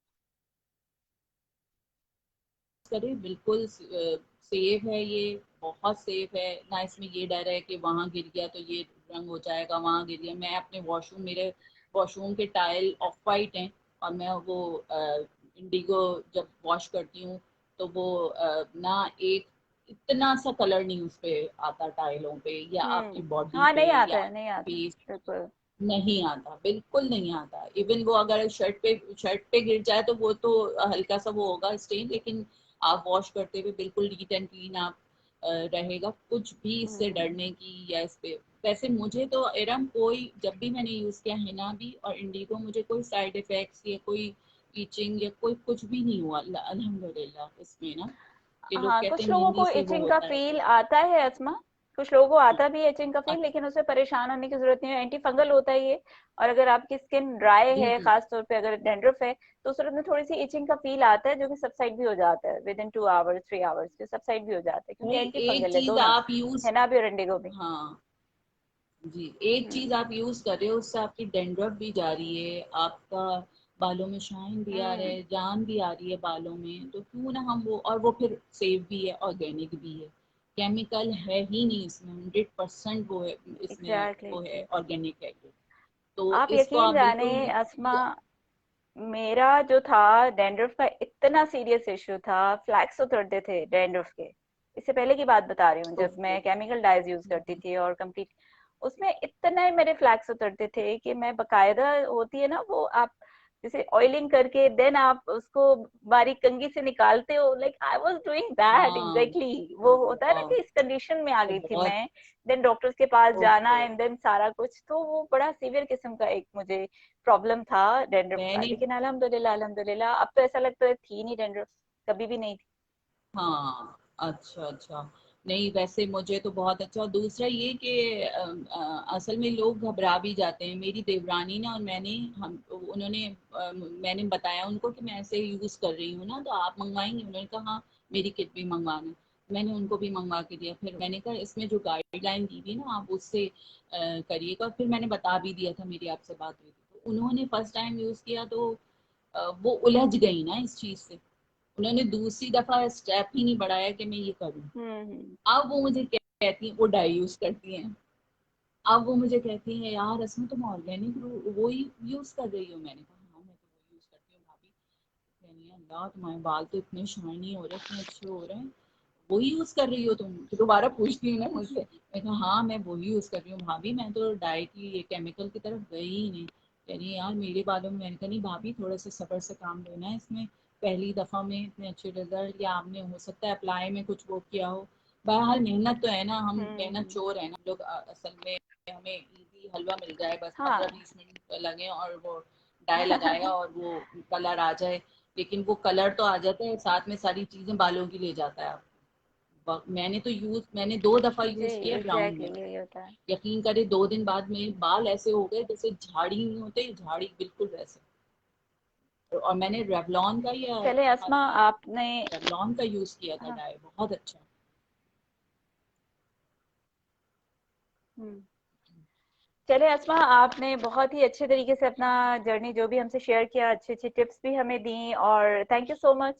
करें, बिल्कुल सेफ है ये, बहुत सेफ है ना। इसमें ये डर है कि वहां गिर गया तो ये रंग हो जाएगा, वहां गिर गया। मैं अपने वॉशरूम, मेरे वॉशरूम के टाइल ऑफ वाइट हैं, और मैं वो इंडिगो जब वॉश करती हूँ, तो वो ना एक इतना सा कलर नहीं उस पे आता टाइलों पे, या आपकी बॉडी हाँ, पे, नहीं आता या है, नहीं आता, फेस। बिल्कुल। नहीं आता, बिल्कुल नहीं आता। इवन वो अगर शर्ट पे गिर जाए तो वो तो हल्का सा वो होगा स्टेन, लेकिन आप वॉश करते हुए बिल्कुल नीट एंड क्लीन आप रहेगा, कुछ भी इससे हम्म डरने की या इस पे। वैसे मुझे तो एरम कोई, जब भी मैंने यूज किया हिना भी और इंडिगो, मुझे कोई साइड इफेक्ट्स या कोई ईचिंग या कोई कुछ भी नहीं हुआ अल्हम्दुलिल्लाह इसमें ना। ये लोग हाँ, कहते कुछ हैं लोगों मेहंदी को से वो इचिंग का होता है फील तो। आता है अस्मा, कुछ लोगों को आता भी है इचिंग का फील, अच्छा, लेकिन उससे परेशान होने की जरूरत नहीं है, एंटी फंगल होता है ये। और अगर आपकी स्किन ड्राई जी है, जी। खास तौर पे अगर डेंड्रफ है, तो उस सूरत में थोड़ी सी इचिंग का फील आता है, जो कि सबसाइड भी हो जाता है विद इन 2 आवर्स 3 आवर्स के, सबसाइड भी हो जाता है, क्योंकि नहीं, एंटी एक फंगल है चीज दोनों, आप यूज, है ना, भी और इंडिगो भी। हाँ जी, एक चीज हम्म आप यूज कर रहे हो, उससे आपकी डेंड्रफ भी जा रही है, आपका बालों में शाइन भी आ रहा हम्म है, जान भी आ रही है बालों में, तो क्यों ना हम वो, और वो फिर सेफ भी है, ऑर्गेनिक भी है, केमिकल है ही नहीं इसमें, 100% वो है इसमें, एग्जैक्टली वो है एग्जैक्टली। ऑर्गेनिक है ये। तो आप इसको यकीन आप जाने बिल्कुल अस्मा, मेरा जो था डैंड्रफ का इतना सीरियस इशू था, फ्लैक्स उतरते थे डैंड्रफ के, इससे पहले की बात बता रही हूँ, जब ओके। मैं केमिकल डाइज यूज करती थी और कंप्लीट, उसमें इतने मेरे फ्लैक्स उतरते थे कि मैं बकायदा, होती है ना वो, आप जैसे ऑयलिंग करके देन आप उसको बारीक कंघी से निकालते हो, like I was doing that हाँ एग्जैक्टली। वो होता है ना हाँ, कि इस कंडीशन में आ वो गई थी बहुत। मैं, देन डॉक्टर्स के पास जाना ओके। एंड देन सारा कुछ, तो वो बड़ा सीवियर किस्म का एक मुझे प्रॉब्लम था डेंड्रफ का। मैंने, लेकिन अल्हम्दुलिल्लाह अल्हम्दुलिल्लाह अब तो ऐसा लगता है थी नहीं डेंड्रफ, कभी भी नहीं थी। हाँ, अच्छा अच्छा। नहीं, वैसे मुझे तो बहुत अच्छा। दूसरा ये कि असल में लोग घबरा भी जाते हैं। मेरी देवरानी ने और मैंने, हम उन्होंने मैंने बताया उनको कि मैं ऐसे यूज कर रही हूँ ना, तो आप मंगवाएंगे? उन्होंने कहा हाँ, मेरी किट भी मंगवाना। मैंने उनको भी मंगवा के दिया। फिर मैंने कहा इसमें जो गाइडलाइन दी थी ना, आप उससे करिएगा। फिर मैंने बता भी दिया था, मेरी आपसे बात हुई थी, तो उन्होंने फर्स्ट टाइम यूज किया तो वो उलझ गई ना इस चीज से। उन्होंने दूसरी दफा स्टेप ही नहीं बढ़ाया कि मैं ये करूं। हम्म। अब वो मुझे कहती हैं, वो डाई यूज करती हैं, अब वो मुझे कहती हैं यार रस्म तुम ऑर्गेनिक वो ही यूज कर रही हो? मैंने कहा हाँ, मैं तो वो यूज करती हूँ भाभी। कहनी है अल्लाह, तुम्हारे बाल तो इतने शाइनी हो रहे हैं, इतने अच्छे हो रहे हैं, वही यूज कर रही हो तुम? फिर दोबारा पूछती हूँ ना मुझसे, मैं कहा हाँ, मैं वही यूज कर रही हूँ भाभी, मैं तो डाई की ये केमिकल की तरफ गई ही नहीं। कह रही है यार मेरे बालों में। मैंने कहा नहीं भाभी, थोड़ा सा सब्र से काम लेना है इसमें, पहली दफा में इतने अच्छे रिजल्ट, या आपने हो सकता है अप्लाई में कुछ वो किया हो। बहरहाल मेहनत तो है ना, हम मेहनत हम्म। चोर है ना लोग असल में। हमें इजी हलवा मिल जाए, बस पंद्रह हाँ। बीस मिनट लगे और वो डाई लगाया और वो कलर आ जाए। लेकिन वो कलर तो आ जाता है, साथ में सारी चीजें बालों की ले जाता है। मैंने 2 दफा जी, यूज किया ब्राउन एग्जैक्टली में। यही होता है। यकीन करे 2 दिन बाद मेरे बाल ऐसे हो गए जैसे झाड़ी नहीं होते, झाड़ी बिल्कुल वैसे। और मैंने रेवलॉन का या चले था अस्मा, ना ये, आपने, रेवलॉन का यूज किया था हाँ, डाई, बहुत अच्छा। हम्म, चले अस्मा, आपने बहुत ही अच्छे तरीके से अपना जर्नी जो भी हमसे शेयर किया, अच्छी अच्छी टिप्स भी हमें दी, और thank you so much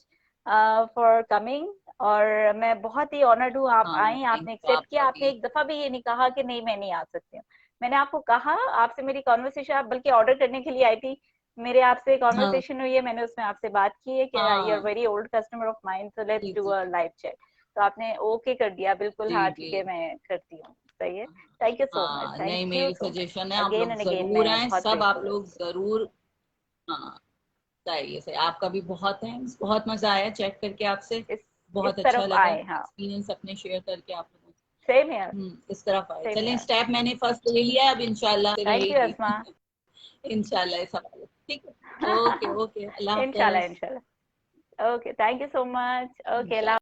for coming. और मैं बहुत ही ऑनर्ड हूँ आप हाँ आई, थैंक आपने यू, एक्सेप्ट किया। आपका आपने भी। एक दफा भी ये नहीं कहा कि नहीं मैं नहीं आ सकती हूँ। मैंने आपको कहा, आपसे मेरी कॉन्वर्सेशन, आप बल्कि ऑर्डर करने के लिए आई थी, मेरे आपसे हाँ कॉन्वर्सेशन हुई है, मैंने उसमें आपसे बात की है कि यू आर हाँ very old customer of mine, so let's जी डू जी अ लाइव चैट। तो आपने ओके कर दिया, बिल्कुल, जी हाँ जी। ठीक है मैं करती हूँ। सही है। थैंक यू सो मच, हाँ थैंक नहीं, यू मेरी सो मच। सजेशन है आप अगेन लोग एंड अगेन जरूर मैं आए, बहुत सब आप ग्रेटफुल हूँ। लोग जरूर। हाँ चाहिए सही, आपका भी बहुत थैंक्स, बहुत मजा आया चेक करके आपसे। इस बहुत अच्छा तरफ लगा आए, हाँ। एक्सपीरियंस अपने शेयर करके आप लोगों सेम है, से। इस तरफ आए, सेम चलें है। स्टेप मैंने फर्स्ट ले लिया है, अब इंशाल्लाह से थैंक यू रहेगी। अस्मा। इंशाल्लाह ऐसा वाला। ठीक है, ओके ओके, अल्लाह इंशाल्लाह हाफिज। इंशाल्लाह। Okay, thank you so much. Okay, इंशाल्लाह।